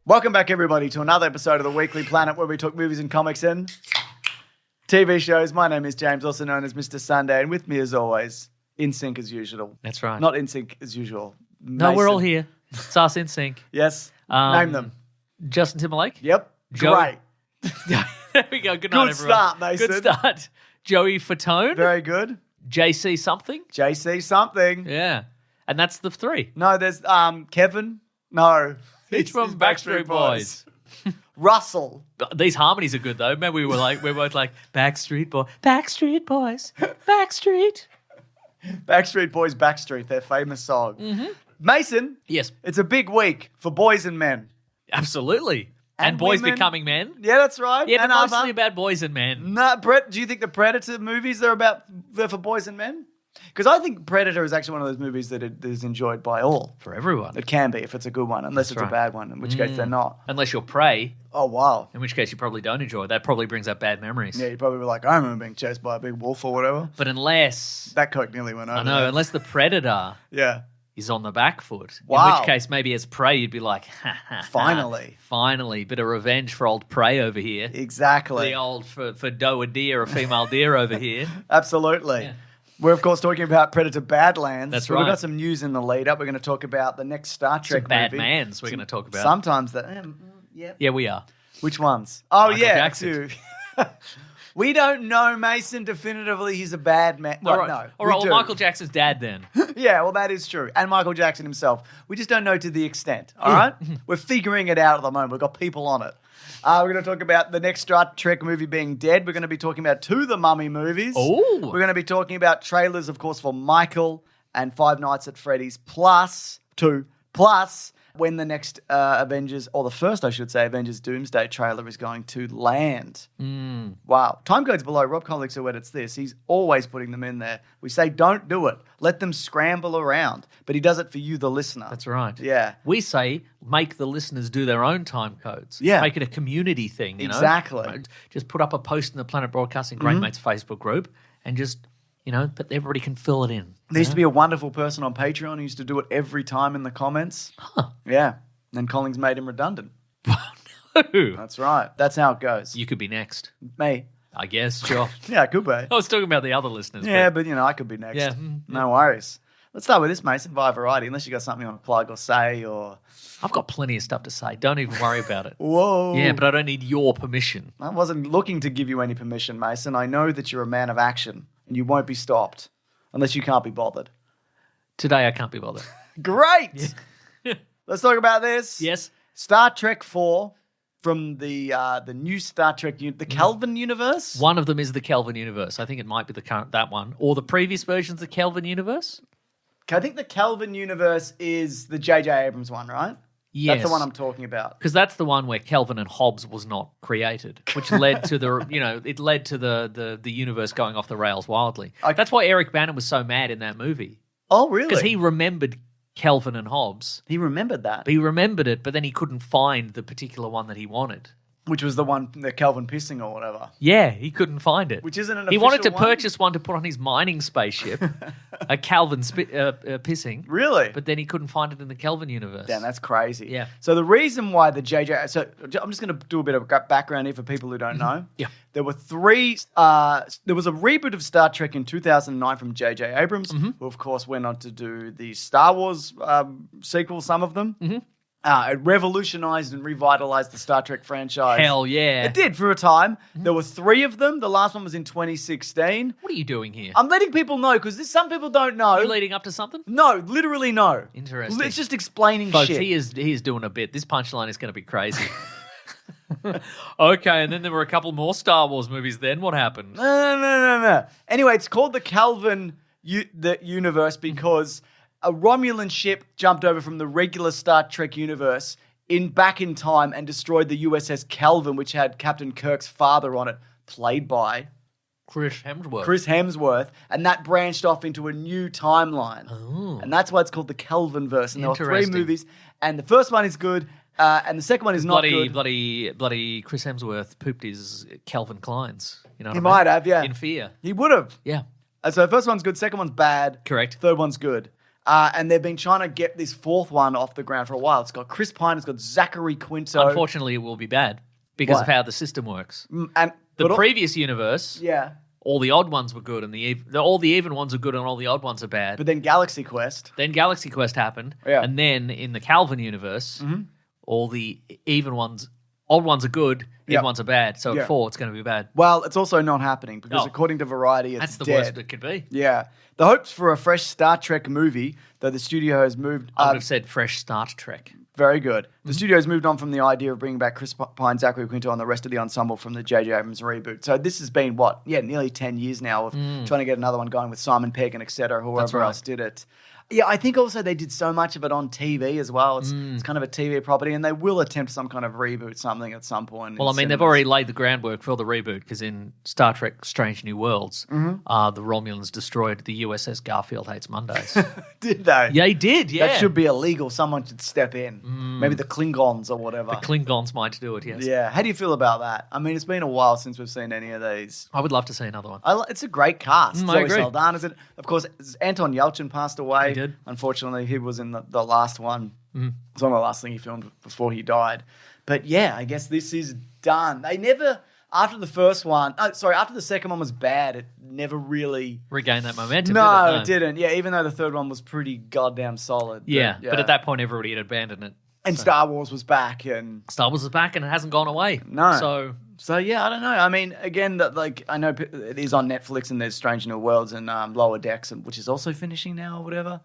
Welcome back, everybody, to another episode of the Weekly Planet where we talk movies and comics and TV shows. My name is James, also known as Mr. Sunday, and with me, as always, in sync as usual. That's right. Not in sync as usual. No, we're all here. It's us in sync. Yes. Name them. Justin Timberlake. Yep. Great. There we go. Good night, Good everyone. start, Mason. Good start. Joey Fatone. Very good. JC something. JC something. Yeah. And that's the three. No, there's Kevin. No. He's from Backstreet Boys. Russell. These harmonies are good, though. Remember we were both like, Backstreet Boys, Backstreet. Backstreet Boys, Backstreet, their famous song. Mm-hmm. Mason. Yes. It's a big week for boys and men. Absolutely. And boys women. becoming men. Yeah, that's right. Yeah, and but mostly about boys and men. No, Brett, do you think the Predator movies are they're for boys and men? Because I think Predator is actually one of those movies that is enjoyed by all. For everyone. It can be if it's a good one, unless it's a bad one, in which case they're not. Unless you're prey, Oh, wow. in which case you probably don't enjoy it. That probably brings up bad memories. Yeah, you'd probably be like, I remember being chased by a big wolf or whatever. But unless, That coke nearly went over. I know, there. unless the predator Yeah. is on the back foot, in Wow. which case maybe as prey you'd be like, ha, ha, ha. Finally. Finally, bit of revenge for old prey over here. Exactly. The old, for doe a deer, a female deer over here. Absolutely. Yeah. We're, of course, talking about Predator Badlands. That's We've right. got some news in the lead up. We're going to talk about the next Star Trek Some bad movie. mans we're going to talk about. Sometimes that. Yeah. Yeah, we are. Which ones? Oh, Michael yeah. Jackson. Two. We don't know Mason definitively. He's a bad man. All Well, right. no. All right, we well, do. Michael Jackson's dad then. Yeah, well, that is true. And Michael Jackson himself. We just don't know to the extent. All right? We're figuring it out at the moment. We've got people on it. We're going to talk about the next Star Trek movie being dead. We're going to be talking about two of the Mummy movies. Oh. We're going to be talking about trailers, of course, for Michael and Five Nights at Freddy's plus when the next Avengers, or the first, I should say, Avengers Doomsday trailer is going to land. Wow. Timecode's below. Rob Collick, who edits this, he's always putting them in there. We say, don't do it. Let them scramble around. But he does it for you, the listener. That's right. Yeah. We say make the listeners do their own time codes. Yeah. Make it a community thing, you know? Exactly. Right? Just put up a post in the Planet Broadcasting Great Mates Facebook group and just, but everybody can fill it in. There used to be a wonderful person on Patreon who used to do it every time in the comments. Huh. Yeah. And Collins made him redundant. No. That's right. That's how it goes. You could be next. Me. I guess, sure. Yeah, it could be. I was talking about the other listeners. Yeah, but I could be next. Yeah. No worries. Let's start with this, Mason, via variety, unless you got something you want to plug or say or... I've got plenty of stuff to say. Don't even worry about it. Whoa. Yeah, but I don't need your permission. I wasn't looking to give you any permission, Mason. I know that you're a man of action and you won't be stopped unless you can't be bothered. Today I can't be bothered. Great! Let's talk about this. Yes. Star Trek 4 from the new Star Trek, the Kelvin universe. One of them is the Kelvin universe. I think it might be the current that one. Or the previous versions of the Kelvin universe. I think the Kelvin universe is the J.J. Abrams one, right? Yes. That's the one I'm talking about. Because that's the one where Kelvin and Hobbes was not created, which led to it led to the universe going off the rails wildly. That's why Eric Bana was so mad in that movie. Oh, really? Because he remembered Kelvin and Hobbes. He remembered that. He remembered it, but then he couldn't find the particular one that he wanted. Which was the one, the Kelvin pissing or whatever. Yeah, he couldn't find it. Which isn't an He wanted to official one? purchase one to put on his mining spaceship, a Kelvin pissing. Really? But then he couldn't find it in the Kelvin universe. Damn, that's crazy. Yeah. So the reason why the JJ... So I'm just going to do a bit of background here for people who don't know. Yeah. There were three... there was a reboot of Star Trek in 2009 from J.J. Abrams, who, of course, went on to do the Star Wars sequel, some of them. It revolutionized and revitalized the Star Trek franchise. Hell yeah. It did for a time. There were three of them. The last one was in 2016. What are you doing here? I'm letting people know because some people don't know. Are you leading up to something? No, literally no. Interesting. It's just explaining Folks, shit. he is doing a bit. This punchline is going to be crazy. Okay, and then there were a couple more Star Wars movies then. What happened? No. Anyway, it's called the Kelvin universe because a Romulan ship jumped over from the regular Star Trek universe back in time and destroyed the USS Kelvin, which had Captain Kirk's father on it, played by Chris Hemsworth. And that branched off into a new timeline. Oh. And that's why it's called the Kelvinverse. And there were three Interesting. movies, and the first one is good, and the second one is not good. Bloody Chris Hemsworth pooped his Calvin Klein's. You know what He I mean? might have, yeah. In fear. He would have. Yeah. So the first one's good, second one's bad. Correct. Third one's good. And they've been trying to get this fourth one off the ground for a while. It's got Chris Pine, it's got Zachary Quinto. Unfortunately, it will be bad because of how the system works. And the previous universe, yeah, all the odd ones were good, and all the even ones are good, and all the odd ones are bad. But then Galaxy Quest happened, yeah. And then in the Calvin universe, all the even ones, odd ones are good, even ones are bad. So at 4, it's going to be bad. Well, it's also not happening because according to Variety, it's that's the dead. worst it could be. Yeah. The hopes for a fresh Star Trek movie, though the studio has moved... I would have said fresh Star Trek. Very good. The studio has moved on from the idea of bringing back Chris Pine, Zachary Quinto, and the rest of the ensemble from the J.J. Abrams reboot. So this has been, nearly 10 years now of trying to get another one going with Simon Pegg and et cetera, whoever else did it. Yeah, I think also they did so much of it on TV as well. It's kind of a TV property, and they will attempt some kind of reboot, something at some point. Well, I mean, they've already laid the groundwork for the reboot because in Star Trek Strange New Worlds, the Romulans destroyed the USS Garfield Hates Mondays. Did they? Yeah, they did, yeah. That should be illegal. Someone should step in. Maybe the Klingons or whatever. The Klingons might do it, yes. Yeah. How do you feel about that? I mean, it's been a while since we've seen any of these. I would love to see another one. It's a great cast. I agree. Zoe Saldana is it. Of course, Anton Yelchin passed away. He did. Unfortunately, he was in the last one. It's one of the last thing he filmed before he died. But yeah, I guess this is done. They never, after the second one was bad, it never really regained that momentum. No, it didn't. Yeah, even though the third one was pretty goddamn solid. Yeah, but at that point, everybody had abandoned it. And Star Wars was back, and it hasn't gone away. No. So yeah, I don't know. I mean, again, I know it is on Netflix, and there's Strange New Worlds and Lower Decks, which is also finishing now or whatever.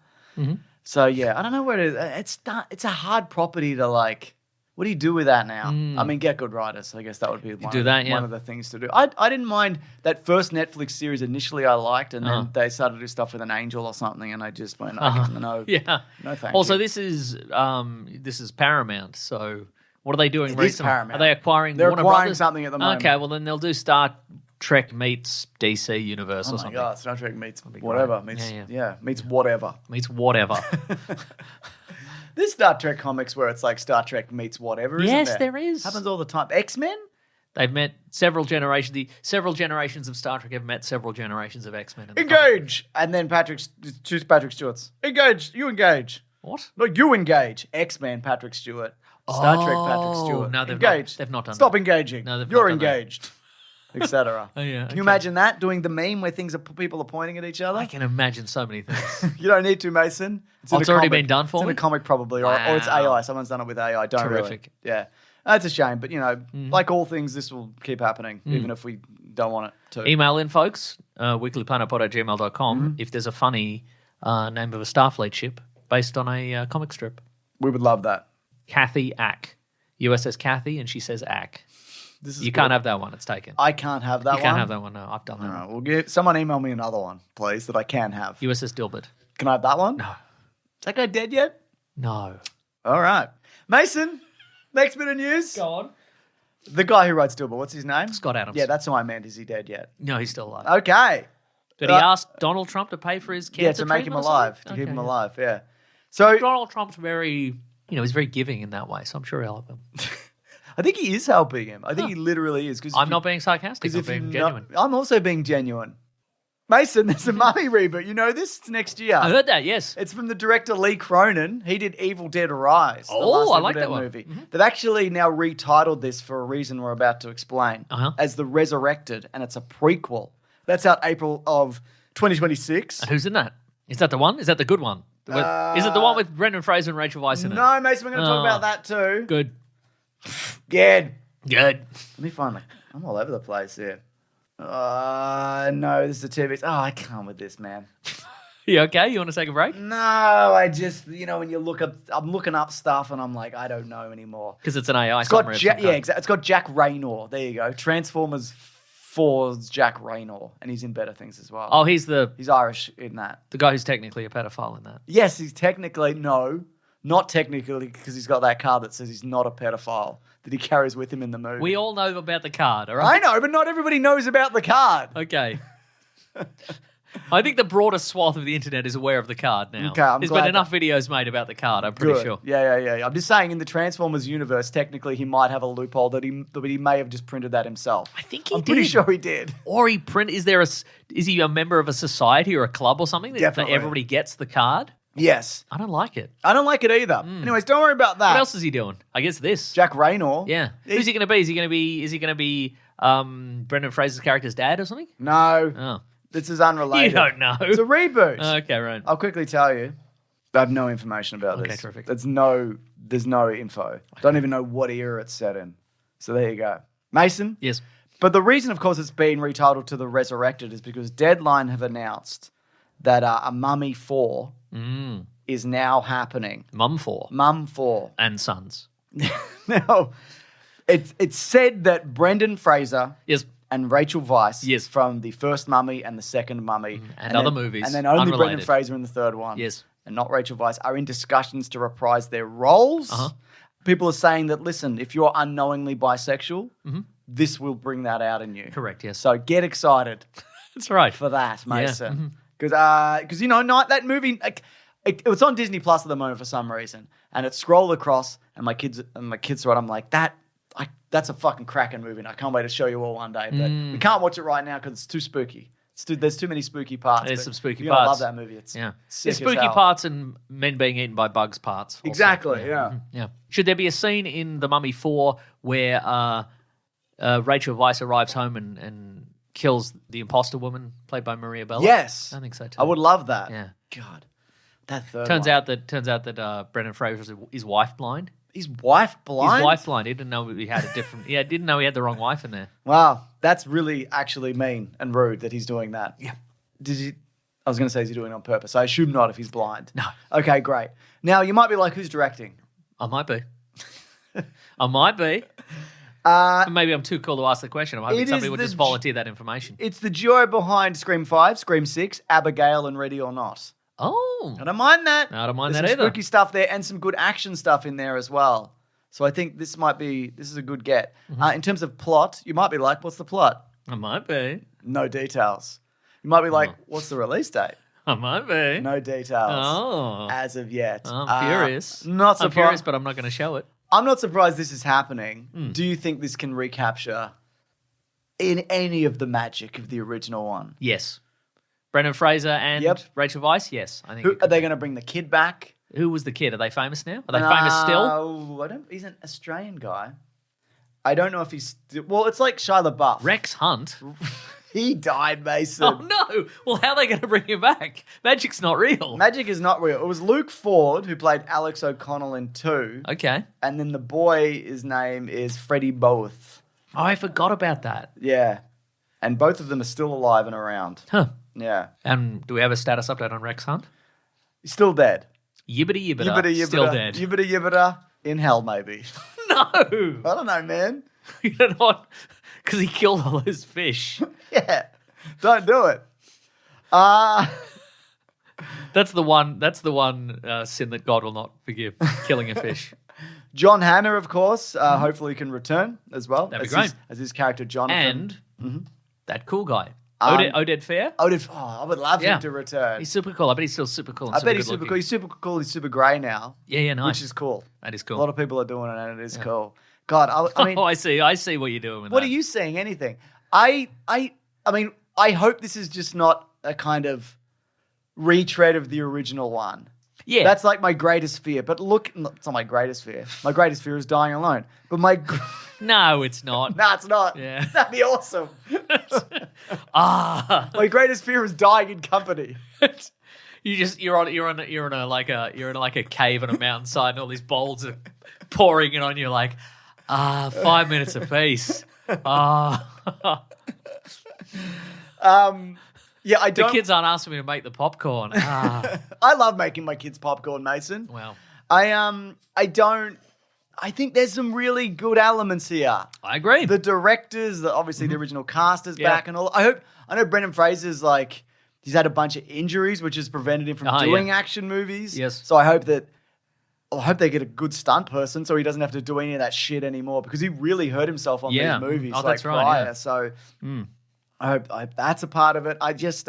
So yeah, I don't know where it is. It's a hard property to like. What do you do with that now? I mean, get good writers. I guess that would be one of the things to do. I didn't mind that first Netflix series initially. I liked, and then they started to do stuff with an angel or something, and I just went, no, yeah, no, thank also, you. this is Paramount. So what are they doing It recently? is Paramount. Are they acquiring? They're Warner acquiring Brothers? something at the moment. Okay, well then they'll do Star Trek meets DC Universe or something. Oh my god, Star Trek meets whatever. Meets whatever. Meets whatever. There's Star Trek comics where it's like Star Trek meets whatever, isn't there? Yes, there is. Happens all the time. X-Men? They've met several generations. Several generations of Star Trek have met several generations of X-Men. Engage! And then choose Patrick Stewart's. Engage! You engage. What? No, you engage. X-Men, Patrick Stewart. Star Trek, Patrick Stewart. No, they've not done Stop that. engaging. No, they've You're not done engaged. Etc. Oh, yeah, Can you imagine that? Doing the meme where people are pointing at each other? I can imagine so many things. You don't need to, Mason. It's already been done for me? It's in a comic probably, or it's AI. Someone's done it with AI. Don't Terrific. Really. Yeah. That's a shame, but like all things, this will keep happening, even if we don't want it to. Email in, folks, weeklyplanetpod@gmail.com if there's a funny name of a Starfleet ship based on a comic strip. We would love that. Kathy Ack. USS Kathy, and she says Ack. You can't have that one. It's taken. I can't have that one? You can't have that one. No, I've done that. All right, someone email me another one, please, that I can have. USS Dilbert. Can I have that one? No. Is that guy dead yet? No. All right. Mason, next bit of news. Go on. The guy who writes Dilbert, what's his name? Scott Adams. Yeah, that's who I meant. Is he dead yet? No, he's still alive. Okay. Did he ask Donald Trump to pay for his cancer to make him treatment or alive. To something? keep him alive, yeah. So Donald Trump's very, he's very giving in that way, so I'm sure he'll help him. I think he is helping him. I think he literally is. I'm not being sarcastic. I'm being genuine. I'm also being genuine. Mason, there's a Mummy reboot. You know this? It's next year. I heard that, yes. It's from the director Lee Cronin. He did Evil Dead Rise. Oh, I like that one. Movie. Mm-hmm. They've actually now retitled this for a reason we're about to explain as The Resurrected, and it's a prequel. That's out April of 2026. And who's in that? Is that the one? Is that the good one? Is it the one with Brendan Fraser and Rachel Weisz in it? No, Mason, we're going to talk about that too. Good. Good. Let me find I'm all over the place here. No, this is a TV. Oh, I can't with this, man. You okay? You want to take a break? No, I just, when you look up, I'm looking up stuff and I'm like, I don't know anymore. Because it's an AI summary. Exactly. It's got Jack Raynor. There you go. Transformers 4's Jack Raynor, and he's in better things as well. Oh, he's Irish in that. The guy who's technically a pedophile in that. Yes, he's technically, no, not technically, because he's got that card that says he's not a pedophile that he carries with him in the movie. We all know about the card, all right? I know, but not everybody knows about the card. Okay. I think the broader swath of the internet is aware of the card now. Okay, There's been enough videos made about the card, I'm pretty sure. Yeah. I'm just saying, in the Transformers universe, technically he might have a loophole that he may have just printed that himself. I think he did. I'm pretty sure he did. Or is he a member of a society or a club or something that everybody gets the card? Yes. I don't like it. I don't like it either. Anyways, don't worry about that. What else is he doing? I guess this. Jack Raynor. Yeah. Who's he going to be? Is he going to be Brendan Fraser's character's dad or something? No. Oh. This is unrelated. You don't know. It's a reboot. Okay, right. I'll quickly tell you. I have no information about this. Okay, terrific. There's no info. Okay. Don't even know what era it's set in. So there you go. Mason? Yes. But the reason, of course, it's been retitled to The Resurrected is because Deadline have announced that a Mummy 4 is now happening. Mum 4. Mum 4. And Sons. Now, it's said that Brendan Fraser Yes. and Rachel Weisz Yes. from the first Mummy and the second Mummy. And other movies. And then only unrelated. Brendan Fraser in the third one. Yes. And not Rachel Weisz are in discussions to reprise their roles. Uh-huh. People are saying that, listen, if you're unknowingly bisexual, this will bring that out in you. Correct, yes. So get excited That's right. for that, Mason. Because, you know, that movie, it's on Disney Plus at the moment for some reason. And it scrolled across, and my kids saw it. I'm like, that's a fucking cracking movie, and I can't wait to show you all one day. But we can't watch it right now because it's too spooky. There's too many spooky parts. There's some spooky you're gonna parts. love that movie. It's Yeah. sick There's as spooky hell. parts and men being eaten by bugs parts. Also. Exactly, yeah. Yeah. Should there be a scene in The Mummy 4 where Rachel Weisz arrives home and kills the imposter woman played by Maria Bello? Yes. I think so too. I would love that. Yeah. God. That third Turns one. out that Brendan Fraser is his wife blind. His wife blind? His wife blind. He didn't know he had a different. Yeah, didn't know he had the wrong wife in there. Wow. That's really actually mean and rude that he's doing that. Yeah. I was going to say, is he doing it on purpose? I assume not if he's blind. No. Okay, great. Now, you might be like, who's directing? I might be. I might be. Maybe I'm too cool to ask the question. I'm hoping somebody would just volunteer that information. It's the duo behind Scream 5, Scream 6, Abigail, and Ready or Not. Oh. I don't mind that. No, I don't mind There's that some either. spooky stuff there and some good action stuff in there as well. So I think this is a good get. In terms of plot, you might be like, what's the plot? I might be. No details. You might be like, what's the release date? I might be. No details. Oh. As of yet. I'm furious. Not I'm surprised. furious, but I'm not going to show it. I'm not surprised this is happening. Do you think this can recapture in any of the magic of the original one? Yes. Brendan Fraser and Rachel Weisz? Yes. I think. Are they going to bring the kid back? Who was the kid? Are they famous now? Are they famous still? No, he's an Australian guy. I don't know if he's... Well, it's like Shia LaBeouf. Rex Hunt? He died, Mason. Oh, no. Well, how are they going to bring him back? Magic's not real. Magic is not real. It was Luke Ford who played Alex O'Connell in 2. Okay. And then the boy, his name is Freddy Both. Oh, I forgot about that. Yeah. And both of them are still alive and around. Huh. Yeah. And do we have a status update on Rex Hunt? He's still dead. Yibbity yibbita. Yibbida yibbida. Still dead. Yibbida yibbida. In hell, maybe. No. I don't know, man. You're not... Because he killed all those fish. Yeah. Don't do it. That's the one sin that God will not forgive, killing a fish. John Hannah, of course, hopefully can return as well. That'd be great. As his character, Jonathan. And that cool guy. Oded Fair? I would love him to return. He's super cool. I bet he's still super cool. And I bet he's good super cool. He's super cool. He's super grey now. Yeah, nice. Which is cool. That is A cool. lot of people are doing it, and it is cool. God, I mean, I see what you're doing with that. What are you seeing? Anything? I mean, I hope this is just not a kind of retread of the original one. Yeah. That's like my greatest fear. But look, it's not my greatest fear. My greatest fear is dying alone. But No, it's not. No, it's not. Yeah. That'd be awesome. My greatest fear is dying in company. You're in a cave on a mountainside and all these bowls are pouring in on you like 5 minutes apiece. Yeah, I don't. The kids aren't asking me to make the popcorn. I love making my kids popcorn, Mason. Wow. I think there's some really good elements here. I agree. The directors, obviously the original cast is back and all. I know Brendan Fraser's like, he's had a bunch of injuries, which has prevented him from doing action movies. Yes. So I hope they get a good stunt person so he doesn't have to do any of that shit anymore because he really hurt himself on these movies that's right, prior. yeah. So I hope that's a part of it. I just,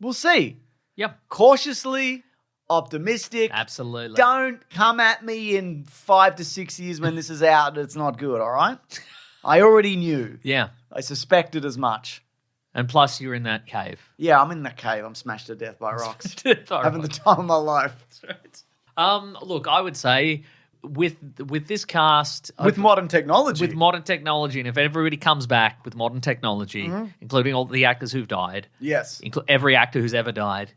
we'll see. Yep. Cautiously optimistic. Absolutely. Don't come at me in 5 to 6 years when this is out and it's not good, all right? I already knew. Yeah. I suspected as much. And plus, you're in that cave. Yeah, I'm in the cave. I'm smashed to death by rocks. Having the That's time of my life. right. Look, I would say with this cast... With modern technology. With modern technology, and if everybody comes back with modern technology, including all the actors who've died... Yes. Every actor who's ever died,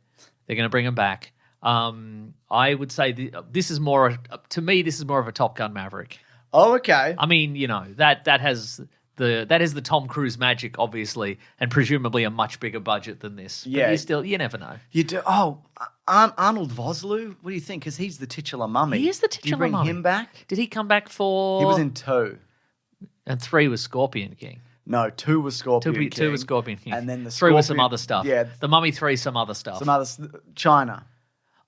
they're going to bring them back. I would say this is more... To me, this is more of a Top Gun Maverick. Oh, okay. I mean, that has... That is the Tom Cruise magic, obviously, and presumably a much bigger budget than this. Yeah. But you never know. You do. Oh, Arnold Vosloo? What do you think? Because he's the titular mummy. He is the titular mummy. mummy. Did you bring him back? Did he come back for... He was in 2. And 3 was Scorpion King. No, 2 was Scorpion King. 2 was Scorpion King. And then the 3 was some other stuff. Yeah. The Mummy 3, some other stuff. China.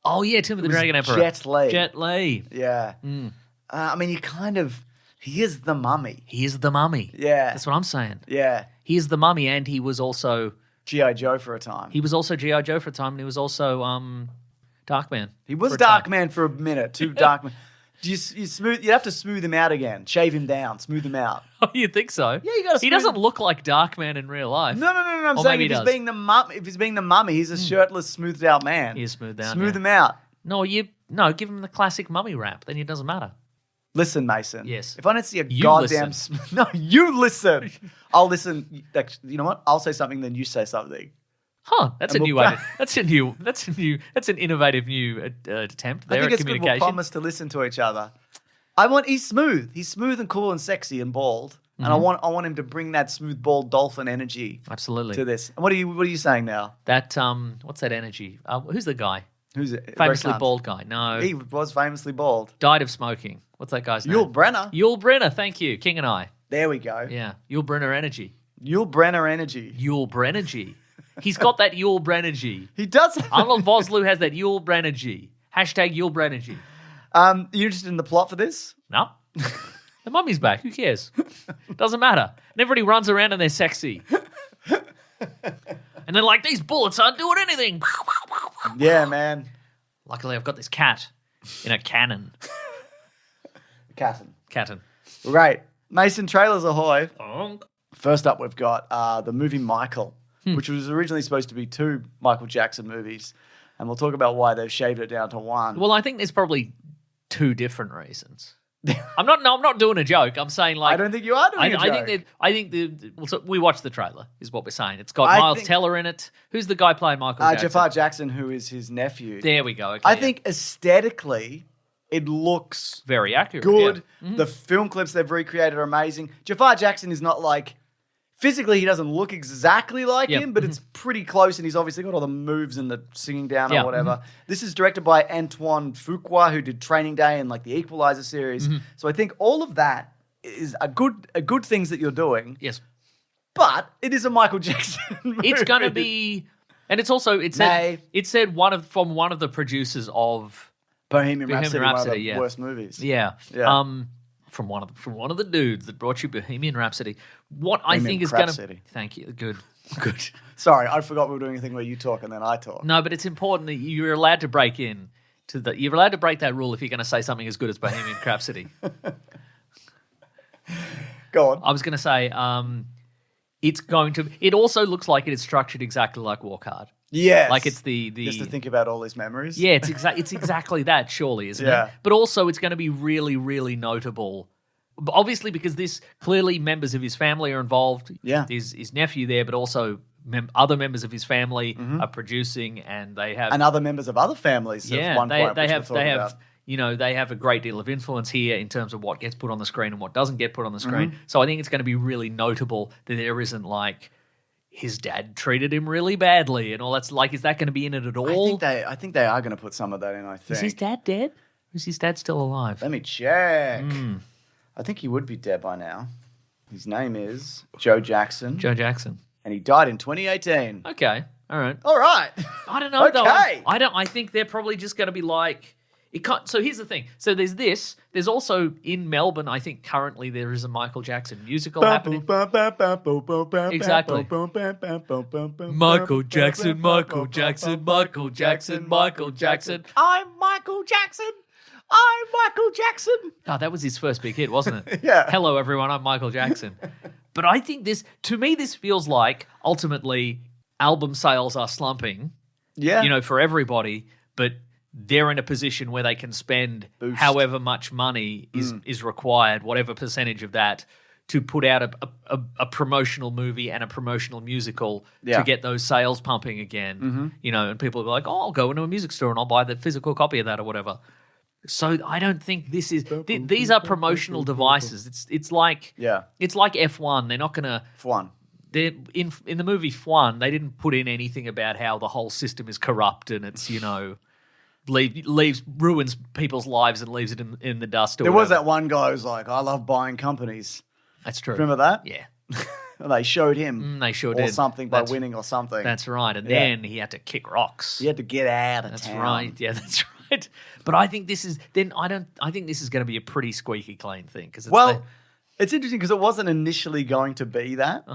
Oh, yeah, Tomb of the Dragon Emperor. Jet Li. Jet Li. Yeah. I mean, you kind of... He is the mummy. He is the mummy. Yeah. That's what I'm saying. Yeah. He is the mummy, and he was also... G.I. Joe for a time. He was also G.I. Joe for a time, and he was also Darkman. He was Darkman for a minute. 2 Darkman. You have to smooth him out again. Shave him down. Smooth him out. Oh, you think so? Yeah, you got to. He doesn't look like Darkman in real life. No. I'm Or saying maybe if he's being the mummy, he's a shirtless, smoothed out man. He is smoothed out. Smooth him out. No, give him the classic mummy rap. Then it doesn't matter. Listen, Mason. Yes. If I don't see a You goddamn... listen. No, you listen. I'll listen. You know what? I'll say something, then you say something. Huh? That's And a new we'll- way. That's an innovative new attempt there I think at it's good. We'll communication. promise to listen to each other. He's smooth. He's smooth and cool and sexy and bald. And I want him to bring that smooth, bald dolphin energy Absolutely. to this. And what are you saying now? That what's that energy? Who's the guy? Who's it? Famously Ray Kunt. bald guy. No, He was famously bald. died of smoking. What's that guy's name? Yul Brenner. Yul Brenner. Thank you, King and I. There we go. Yeah, Yul Brenner energy. Yul Brenner energy. Yul Brennergy. He's got that Yul Brennergy. He does. Arnold Vosloo has that Yul Brennergy. Hashtag Yul Brennergy. You interested in the plot for this? No. The mummy's back. Who cares? Doesn't matter. And everybody runs around and they're sexy. And they're like, these bullets aren't doing anything. Yeah, man. Luckily, I've got this cat in a cannon. Caton. Right. Mason, trailers ahoy. Oh. First up, we've got the movie Michael, which was originally supposed to be 2 Michael Jackson movies. And we'll talk about why they've shaved it down to 1. Well, I think there's probably 2 different reasons. I'm not doing a joke. I'm saying like I don't think you are doing a joke. We watched the trailer, is what we're saying. It's got Miles Teller in it. Who's the guy playing Michael Jackson? Jafar Jackson, who is his nephew. There we go. Okay, I think aesthetically, it looks very accurate. good. Yeah. Mm-hmm. The film clips they've recreated are amazing. Jafar Jackson is not like... Physically, he doesn't look exactly like him, but it's pretty close, and he's obviously got all the moves and the singing down or whatever. This is directed by Antoine Fuqua, who did Training Day and like the Equalizer series. So I think all of that is a good things that you're doing. Yes. But it is a Michael Jackson movie. It's going to be... And it's also... It said from one of the producers of... Bohemian Rhapsody, one of the yeah. worst movies. Yeah. Yeah. From one of the dudes that brought you Bohemian Rhapsody. What I think is Crap going to... City. Thank you. Good. Sorry, I forgot we were doing a thing where you talk and then I talk. No, but it's important that you're allowed to break in to the... You're allowed to break that rule if you're going to say something as good as Bohemian Rhapsody. Go on. I was going to say, it's going to... It also looks like it is structured exactly like Walk Hard. Yes. Like it's the Just to think about all these memories. Yeah, it's exactly that, surely, isn't it? But also it's going to be really, really notable. Obviously, because this clearly members of his family are involved. Yeah. His nephew there, but also other members of his family are producing, and they have... And other members of other families. Yeah, at one point, they which have, we'll talk they have, about. they have a great deal of influence here in terms of what gets put on the screen and what doesn't get put on the screen. So I think it's going to be really notable that there isn't like his dad treated him really badly and all that's like. Is that going to be in it at all? I think they are going to put some of that in. I think. Is his dad dead? Or is his dad still alive? Let me check. I think he would be dead by now. His name is Joe Jackson. Joe Jackson. And he died in 2018. Okay. All right. All right. I don't know though. Okay. I think they're probably just going to be like it can't. So here's the thing. So there's this. There's also in Melbourne. I think currently there is a Michael Jackson musical happening. Exactly. Michael Jackson. Michael Jackson. Michael Jackson. Michael Jackson. I'm Michael Jackson. I'm Michael Jackson. Oh, that was his first big hit, wasn't it? Yeah. Hello, everyone. I'm Michael Jackson. But I think to me, this feels like ultimately album sales are slumping. Yeah. For everybody, but they're in a position where they can spend Boost. however much money is required, whatever percentage of that, to put out a promotional movie and a promotional musical to get those sales pumping again. And people are like, oh, I'll go into a music store and I'll buy the physical copy of that or whatever. So I don't think this is. These are promotional devices. It's like F1. They're not going to. F1. They're in the movie F1. They didn't put in anything about how the whole system is corrupt and it's ruins people's lives and leaves it in the dust. There was that one guy who's like, I love buying companies. That's true. Remember that? Yeah. They showed him. They sure or did. something by winning or something. That's right. And then he had to kick rocks. He had to get out of town. That's right. Yeah, that's right. But I think this is I think this is going to be a pretty squeaky clean thing because it's interesting because it wasn't initially going to be that.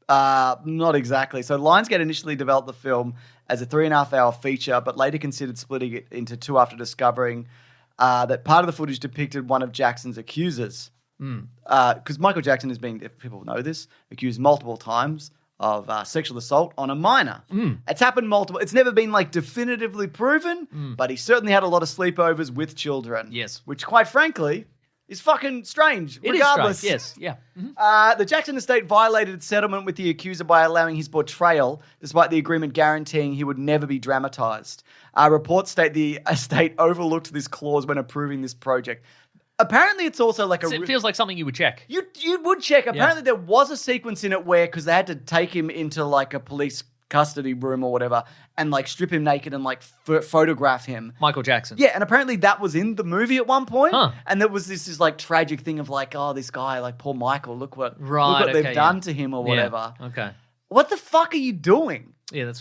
Not exactly. So Lionsgate initially developed the film as a 3.5-hour feature, but later considered splitting it into two after discovering that part of the footage depicted one of Jackson's accusers. Because Michael Jackson has been, if people know this, accused multiple times of sexual assault on a minor. It's happened multiple. It's never been definitively proven, but he certainly had a lot of sleepovers with children. Yes. Which, quite frankly, is fucking strange. It regardless. is strange. Yes. Yeah. The Jackson estate violated its settlement with the accuser by allowing his portrayal, despite the agreement guaranteeing he would never be dramatized. Reports state the estate overlooked this clause when approving this project. Apparently, it's also it feels like something you would check. You would check. Apparently, there was a sequence in it where, because they had to take him into a police custody room or whatever and strip him naked and photograph him. Michael Jackson. Yeah, and apparently that was in the movie at one point. And there was this tragic thing of this guy, poor Michael, look what they've done to him or whatever. Yeah. Okay. What the fuck are you doing? Yeah,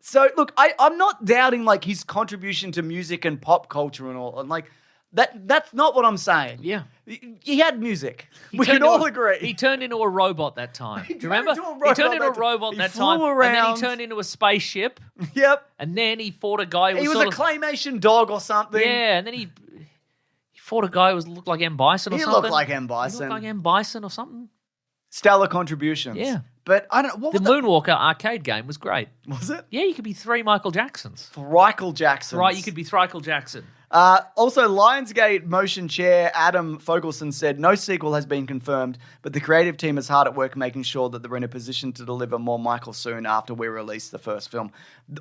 So look, I'm not doubting his contribution to music and pop culture and all, and that's not what I'm saying. Yeah. He had music. We can all agree. He turned into a robot that time. Do you remember? He turned into a robot that time. Around. And then he turned into a spaceship. Yep. And then he fought a guy who was a claymation dog or something. Yeah, and then he fought a guy who looked like M. Bison or something. He looked like M. Bison. He looked like M. Bison or something. Stellar contributions. Yeah. But I don't know. The Moonwalker arcade game was great. Was it? Yeah, you could be 3 Michael Jacksons. Thrikel Jacksons. Right, you could be Thrikel Jackson. Also, Lionsgate motion chair Adam Fogelson said no sequel has been confirmed, but the creative team is hard at work making sure that they're in a position to deliver more Michael soon after we release the first film.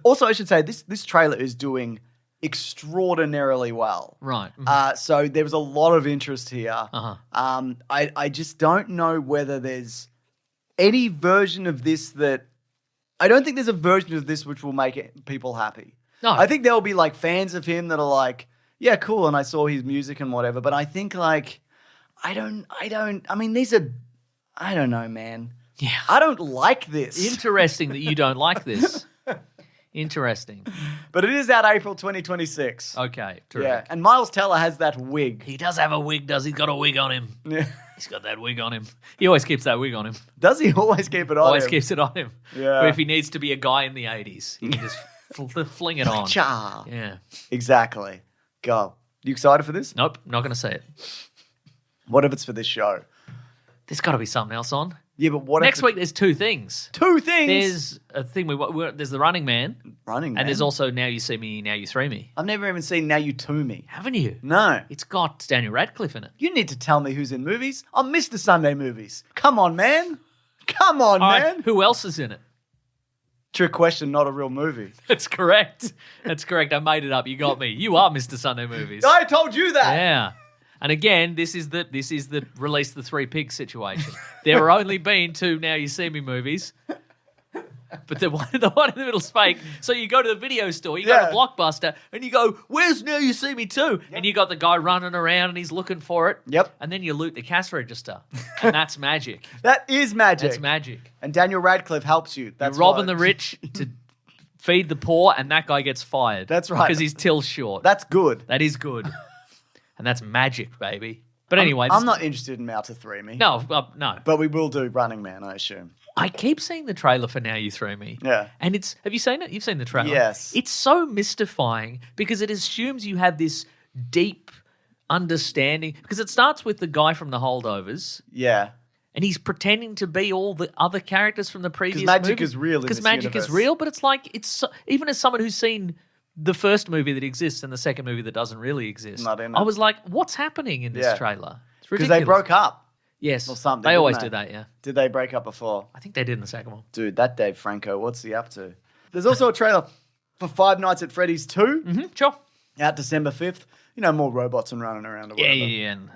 Also, I should say this trailer is doing extraordinarily well. Right. So there was a lot of interest here. I just don't know whether there's any version of this that... I don't think there's a version of this which will make people happy. No. I think there'll be fans of him that are yeah, cool, and I saw his music and whatever, but I think I don't know, man. Yeah. I don't like this. Interesting that you don't like this. Interesting. But it is out April 2026. Okay, terrific. Yeah, and Miles Teller has that wig. He does have a wig, does he? He's got a wig on him. Yeah. He's got that wig on him. He always keeps that wig on him. Does he always keep it on Always him? keeps it on him. Yeah. But if he needs to be a guy in the 80s, he can just fling it on. Cha. Yeah. Exactly. Go. You excited for this? Nope, not going to say it. What if it's for this show? There's got to be something else on. Yeah, but what Next if week there's 2 things. 2 things? There's a thing, there's The Running Man. Running Man? And there's also Now You See Me, Now You Throw Me. I've never even seen Now You To Me. Haven't you? No. It's got Daniel Radcliffe in it. You need to tell me who's in movies. I'm Mr. Sunday Movies. Come on, man. Come on, All man. right, who else is in it? Trick question, not a real movie. That's correct. That's correct. I made it up. You got me. You are Mr. Sunday Movies. I told you that. Yeah. And again, this is the release the 3 pigs situation. There are only been 2 Now You See Me movies. But the one in the middle's fake. So you go to the video store, you go to Blockbuster, and you go, where's Now You See Me 2? Yep. And you got the guy running around and he's looking for it. Yep. And then you loot the cash register. And that's magic. That is magic. That's magic. And Daniel Radcliffe helps you. That's You're robbing the rich to feed the poor, and that guy gets fired. That's right. Because he's till short. That's good. That is good. And that's magic, baby. But anyway, I'm not interested in Mal to 3 Me. No, no. But we will do Running Man, I assume. I keep seeing the trailer for Now You Throw Me. Yeah. And have you seen it? You've seen the trailer? Yes. It's so mystifying because it assumes you have this deep understanding. Because it starts with the guy from The Holdovers. Yeah. and he's pretending to be all the other characters from the previous movie. Because magic is real in this Because magic universe. is real, but it's like, even as someone who's seen the first movie that exists and the second movie that doesn't really exist, Not in I it. was like, what's happening in this trailer? It's Because ridiculous. they broke up Yes. or something. They didn't always do that, yeah. Did they break up before? I think they did in the second one. Dude, that Dave Franco, what's he up to? There's also a trailer for Five Nights at Freddy's 2, Mm-hmm, sure. out December 5th. You know, more robots and running around or whatever. Yeah. And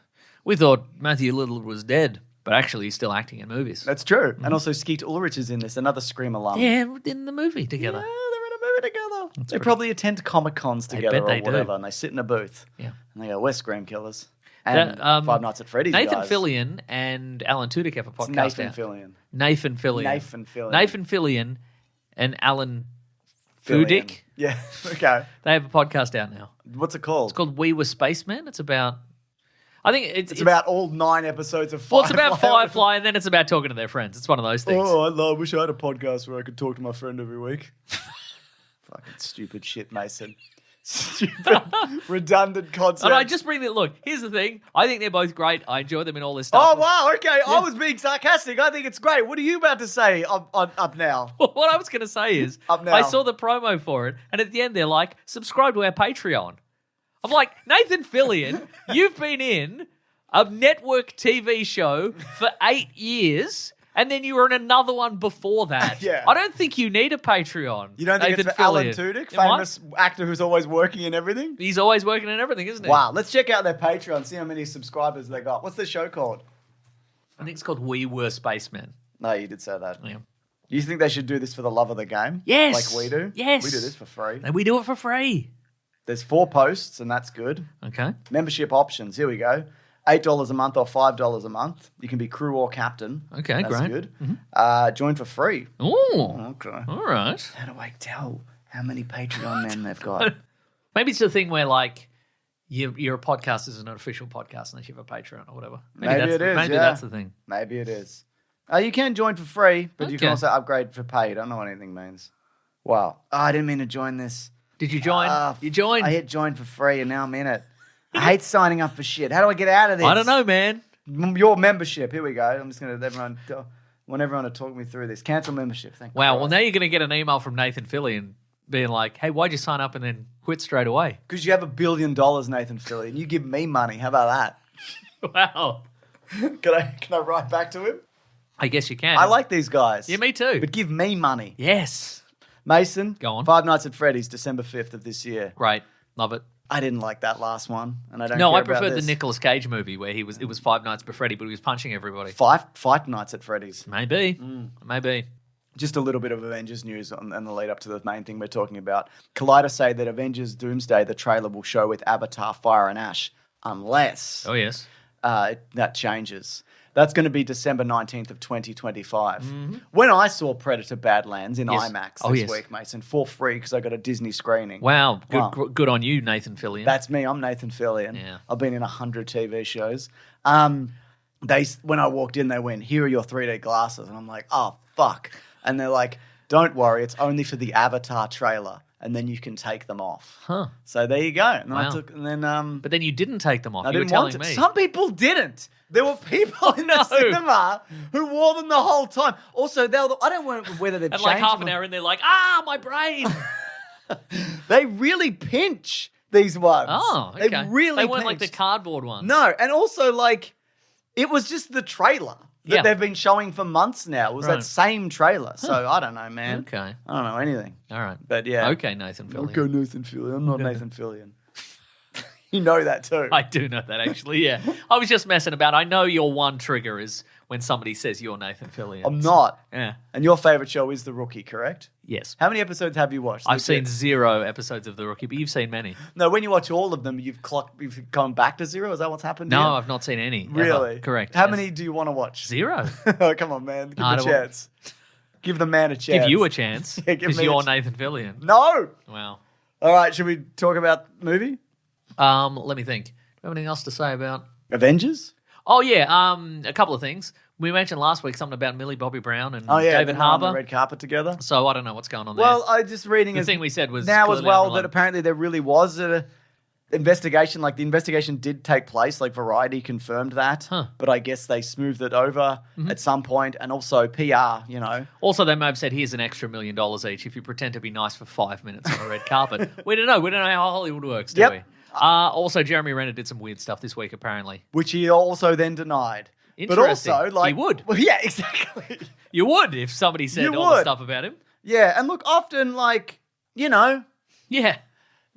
we thought Matthew Little was dead, but actually he's still acting in movies. That's true. And also Skeet Ulrich is in this, another Scream alum. Yeah, in the movie together. Yeah, they're in a movie together. They probably attend Comic-Cons together bet or they do. whatever, and they sit in a booth. Yeah. And they go, we're Scream Killers. And That, Five Nights at Freddy's, Nathan guys. Fillion and Alan Tudyk have a It's podcast Nathan out. Fillion. Nathan Fillion. Nathan Fillion. Nathan Fillion and Alan Fillion. Tudyk. Yeah, okay. They have a podcast out now. What's it called? It's called We Were Spacemen. It's about... I think it's about all 9 episodes of Well, Firefly. it's about Firefly, and then it's about talking to their friends. It's one of those things. Oh, I wish I had a podcast where I could talk to my friend every week. Fucking stupid shit, Mason. Stupid, redundant concept. And I just bring that. Look, here's the thing. I think they're both great. I enjoy them in all this stuff. Oh, wow, okay. I was being sarcastic. I think it's great. What are you about to say up now? What I was going to say is, Up now. I saw the promo for it, and at the end they're like, subscribe to our Patreon. I'm like, Nathan Fillion, you've been in a network TV show for 8 years, and then you were in another one before that. Yeah. I don't think you need a Patreon. You don't think Nathan it's for Alan Fillion. Tudyk, What? famous actor who's always working in everything? He's always working in everything, isn't he? Wow, let's check out their Patreon, see how many subscribers they got. What's the show called? I think it's called We Were Spacemen. No, you did say that. Yeah. You think they should do this for the love of the game? Yes. Like we do? Yes. We do this for free. And we do it for free. There's 4 posts, and that's good. Okay. Membership options, here we go. $8 a month or $5 a month. You can be crew or captain. Okay, That's great. good. Join for free. Oh, Okay. all right. How do I tell how many Patreon men they've got? Maybe it's the thing where, like, you're a podcast is an official podcast unless you have a Patreon or whatever. Maybe it is, Maybe yeah. that's the thing. Maybe it is. You can join for free, but you can Okay. also upgrade for paid. I don't know what anything means. Wow. Oh, I didn't mean to join this. Did you join? You joined? I hit join for free, and now I'm in it. I hate signing up for shit. How do I get out of this? I don't know, man. Your membership. Here we go. I'm just going to want everyone to talk me through this. Cancel membership. Thank Wow. Christ. Well, now you're going to get an email from Nathan Fillion being like, "Hey, why'd you sign up and then quit straight away?" Because you have $1 billion, Nathan Fillion. You give me money. How about Wow. that? Can I write back to him? I guess you can. I like these guys. Yeah, me too. But give me money. Yes. Mason, Go on. Five Nights at Freddy's, December 5th of this year. Great. Love it. I didn't like that last one, and I don't No, care I about preferred the this. Nicolas Cage movie where it was Five Nights at Freddy, but he was punching everybody. Five Nights at Freddy's. Maybe. Maybe. Just a little bit of Avengers news and the lead up to the main thing we're talking about. Collider say that Avengers Doomsday, the trailer will show with Avatar, Fire and Ash, unless Oh, yes. that changes. That's going to be December 19th of 2025. When I saw Predator Badlands in Yes. IMAX Oh, this yes. week, Mason, for free because I got a Disney screening. Wow. Good, Wow. good on you, Nathan Fillion. That's me. I'm Nathan Fillion. Yeah. I've been in 100 TV shows. When I walked in, they went, "Here are your 3D glasses," and I'm like, "Oh fuck!" And they're like, "Don't worry, it's only for the Avatar trailer, and then you can take them off." Huh. So there you go. And then I Wow. took, and then But then you didn't take them off. I You were didn't want telling to. me. Some people didn't. There were people in the No. cinema who wore them the whole time. Also, I don't know whether they've And changed like half them an or- hour and they're like, my brain. They really pinch these ones. Oh, okay. They really They weren't like the pinch. cardboard ones. No, and also like it was just the trailer that Yeah. they've been showing for months now. It was Right. that same trailer. So I don't know, man. Okay. I don't know anything. All right. But yeah. Okay, Nathan Fillion. Okay, Nathan Fillion. I'm not Nathan Fillion. You know that too. I do know that, actually, yeah. I was just messing about. I know your one trigger is when somebody says you're Nathan Fillion. I'm not. Yeah. And your favorite show is The Rookie, correct? Yes. How many episodes have you watched? I've seen Legit. 0 episodes of The Rookie, but you've seen many. No, when you watch all of them, you've gone back to 0? Is that what's happened to No, you? I've not seen any. ever. Really? Correct. How yes. many do you want to watch? 0. Oh, come on, man. Give I him a don't want- chance. Give the man a chance. Give you a chance Yeah, give because me a you're ch- Nathan Fillion. No. Wow. All right, should we talk about movie? Let me think. Do you have anything else to say about... Avengers? Oh, yeah. A couple of things. We mentioned last week something about Millie Bobby Brown and Oh, yeah. David they're on the Harbour. red carpet together. So I don't know what's going on there. Well, I just reading the as thing we said was now as clearly well unrelated. that apparently there really was a investigation, like the investigation did take place, like Variety confirmed that, but I guess they smoothed it over at some point, and also PR, you know. Also, they may have said, here's an extra $1 million each if you pretend to be nice for 5 minutes on a red carpet. We don't know. We don't know how Hollywood works, do we? Also, Jeremy Renner did some weird stuff this week, apparently. Which he also then denied. But also, like... He would. Well, yeah, exactly. You would if somebody said all the stuff about him. Yeah, and look, often, like, you know... Yeah.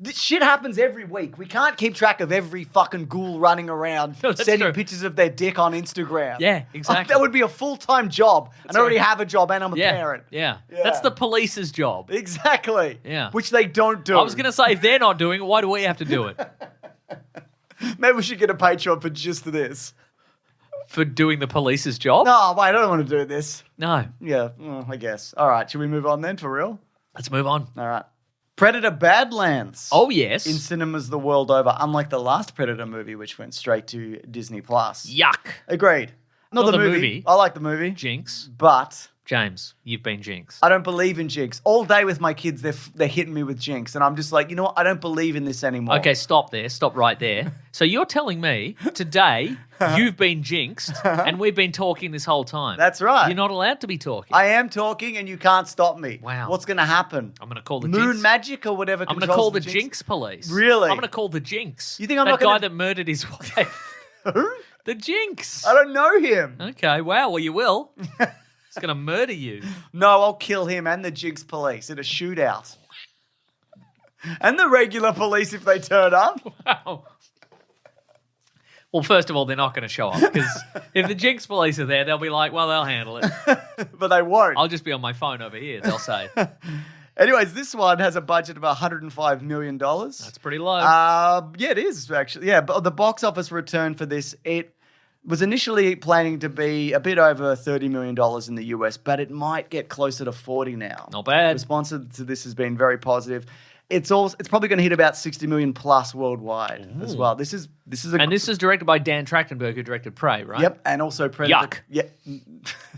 This shit happens every week. We can't keep track of every fucking ghoul running around sending pictures of their dick on Instagram. Yeah, exactly. That would be a full-time job. And I already have a job and I'm a parent. Yeah. That's the police's job. Exactly. Yeah. Which they don't do. I was going to say, if they're not doing it, why do we have to do it? Maybe we should get a Patreon for just this. For doing the police's job? No, wait, I don't want to do this. No. Yeah, I guess. All right, should we move on then, for real? Let's move on. All right. Predator Badlands. Oh, yes. In cinemas the world over, unlike the last Predator movie, which went straight to Disney+. Yuck. Agreed. Not the movie. I like the movie. Jinx. But... James, you've been jinxed. I don't believe in Jinx. All day with my kids, they're hitting me with Jinx. And I'm just like, you know what? I don't believe in this anymore. Okay, stop there. Stop right there. So you're telling me today you've been jinxed and we've been talking this whole time. That's right. You're not allowed to be talking. I am talking and you can't stop me. Wow. What's going to happen? I'm going to call the Moon Jinx. magic or whatever. I'm going to call the Jinx police. Really? I'm going to call the Jinx. You think I'm that not guy gonna... that murdered his wife? Who? The Jinx. I don't know him. Okay, wow, well you will. He's going to murder you. No, I'll kill him and the Jinx police in a shootout. And the regular police if they turn up. Wow. Well, first of all, they're not going to show up because if the Jinx police are there, they'll be like, well, they'll handle it. But they won't. I'll just be on my phone over here, they'll say. Anyways, this one has a budget of $105 million. That's pretty low. Yeah, it is, actually. Yeah, but the box office return for this, it was initially planning to be a bit over $30 million in the US, but it might get closer to 40 now. Not bad. The response to this has been very positive. It's probably going to hit about 60 million plus worldwide as well. This is directed by Dan Trachtenberg, who directed Prey, right? Yep, and also Predator. Yuck. Yeah.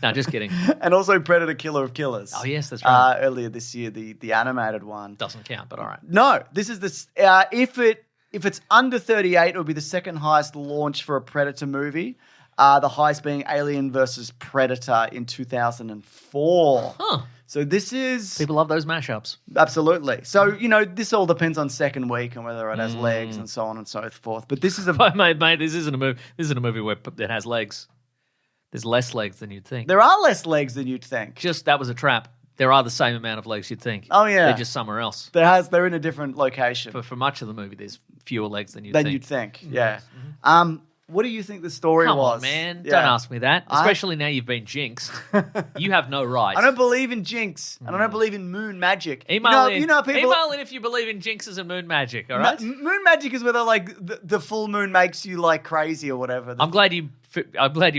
No, just kidding. And also Predator Killer of Killers. Oh yes, that's right. Earlier this year, the animated one. Doesn't count, but all right. No, this is this. If it's under 38, it would be the second highest launch for a Predator movie. The highest being Alien vs. Predator in 2004. Huh. So this is... People love those mashups. Absolutely. So, you know, this all depends on second week and whether it has legs and so on and so forth. But this is a... Mate, this isn't a movie. This isn't a movie where it has legs. There's less legs than you'd think. There are less legs than you'd think. Just, that was a trap. There are the same amount of legs you'd think. Oh, yeah. They're just somewhere else. They're in a different location. For much of the movie, there's fewer legs than you'd think. Yeah. What do you think the story was? Come on, man. Yeah. Don't ask me that. Especially now you've been jinxed. You have no right. I don't believe in jinx, and I don't believe in moon magic. Email in if you believe in jinxes and moon magic, all right? Moon magic is where they're like, the full moon makes you like crazy or whatever. I'm glad you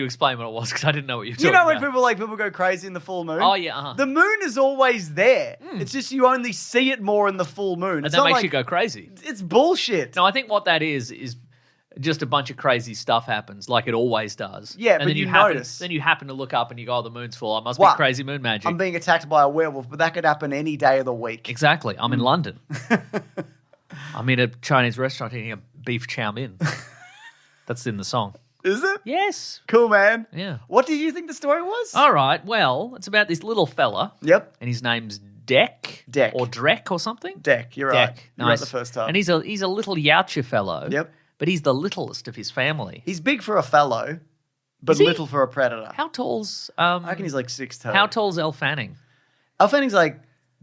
explained what it was because I didn't know what you were talking about. You know when people go crazy in the full moon? Oh, yeah. The moon is always there. It's just you only see it more in the full moon. And that makes you go crazy. It's bullshit. No, I think what that is just a bunch of crazy stuff happens, like it always does. Yeah, and but then you notice. Then you happen to look up and you go, oh, the moon's full. I must be crazy moon magic. I'm being attacked by a werewolf, but that could happen any day of the week. Exactly. I'm in London. I'm in a Chinese restaurant eating a beef chow mein. That's in the song. Is it? Yes. Cool, man. Yeah. What did you think the story was? All right. Well, it's about this little fella. Yep. And his name's Deck. Or Drek or something. Deck. You're right. Nice. You're right the first time. And he's a little Yautja fellow. Yep. But he's the littlest of his family. He's big for a fellow, but little for a predator. How tall's... I reckon he's like 6'2". How tall's Elle Fanning? Elle Fanning's like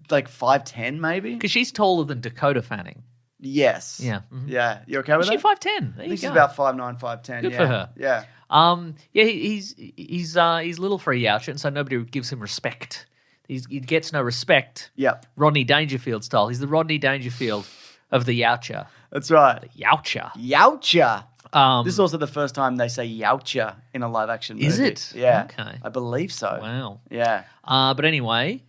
5'10", maybe. Because she's taller than Dakota Fanning. Yes. Yeah. Mm-hmm. Yeah. You okay with that? She's 5'10". There you go. She's about 5'9", 5'10". Good for her. Yeah. He's little for a Yautja, and so nobody gives him respect. He gets no respect. Yep. Rodney Dangerfield style. He's the Rodney Dangerfield of the Yautja. That's right. The Yautja. Yautja. This is also the first time they say Yautja in a live action movie. Is it? Yeah. Okay. I believe so. Wow. Yeah. But anyway,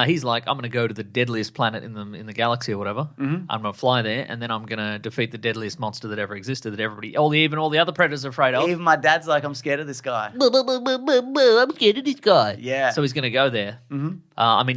He's like, I'm going to go to the deadliest planet in the galaxy or whatever. Mm-hmm. I'm going to fly there, and then I'm going to defeat the deadliest monster that ever existed that even all the other predators are afraid of. Even my dad's like, I'm scared of this guy. I'm scared of this guy. Yeah. So he's going to go there. Mm-hmm.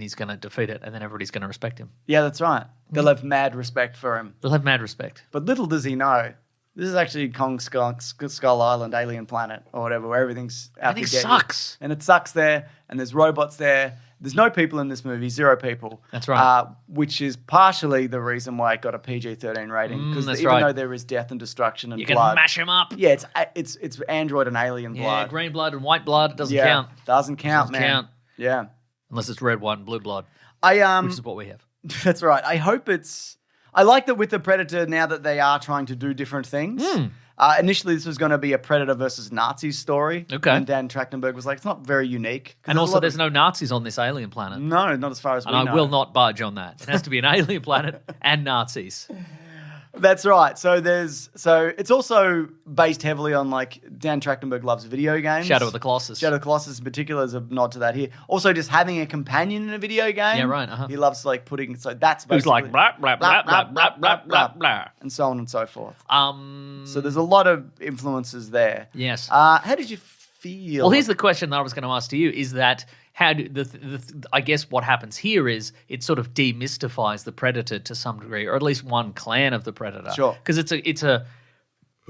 He's going to defeat it, and then everybody's going to respect him. Yeah, that's right. They'll have mad respect for him. They'll have mad respect. But little does he know, this is actually Kong Skull Island, alien planet, or whatever, where everything's out to get sucks. You. And it sucks there, and there's robots there. There's no people in this movie, 0 people. That's right. Which is partially the reason why it got a PG-13 rating, because even though there is death and destruction and you blood, can mash them up. Yeah, it's android and alien blood. Yeah, green blood and white blood doesn't count. Doesn't count, man. Count. Yeah, unless it's red, white, and blue blood. Which is what we have. That's right. I like that with the Predator now that they are trying to do different things. Initially, this was going to be a Predator versus Nazis story. Okay. And Dan Trachtenberg was like, it's not very unique. And also, there's no Nazis on this alien planet. No, not as far as we know. And I will not budge on that. It has to be an alien planet and Nazis. That's right. So it's also based heavily on, like, Dan Trachtenberg loves video games. Shadow of the Colossus. Shadow of the Colossus in particular is a nod to that here. Also, just having a companion in a video game. Yeah, right. Uh-huh. He loves, like, putting, so that's basically. Who's like, blah, blah, blah, blah, blah, blah, blah, blah. And so on and so forth. So there's a lot of influences there. Yes. How did you feel? Well, here's the question that I was going to ask to you, is that how do I guess what happens here is it sort of demystifies the Predator to some degree, or at least one clan of the Predator. Sure. Because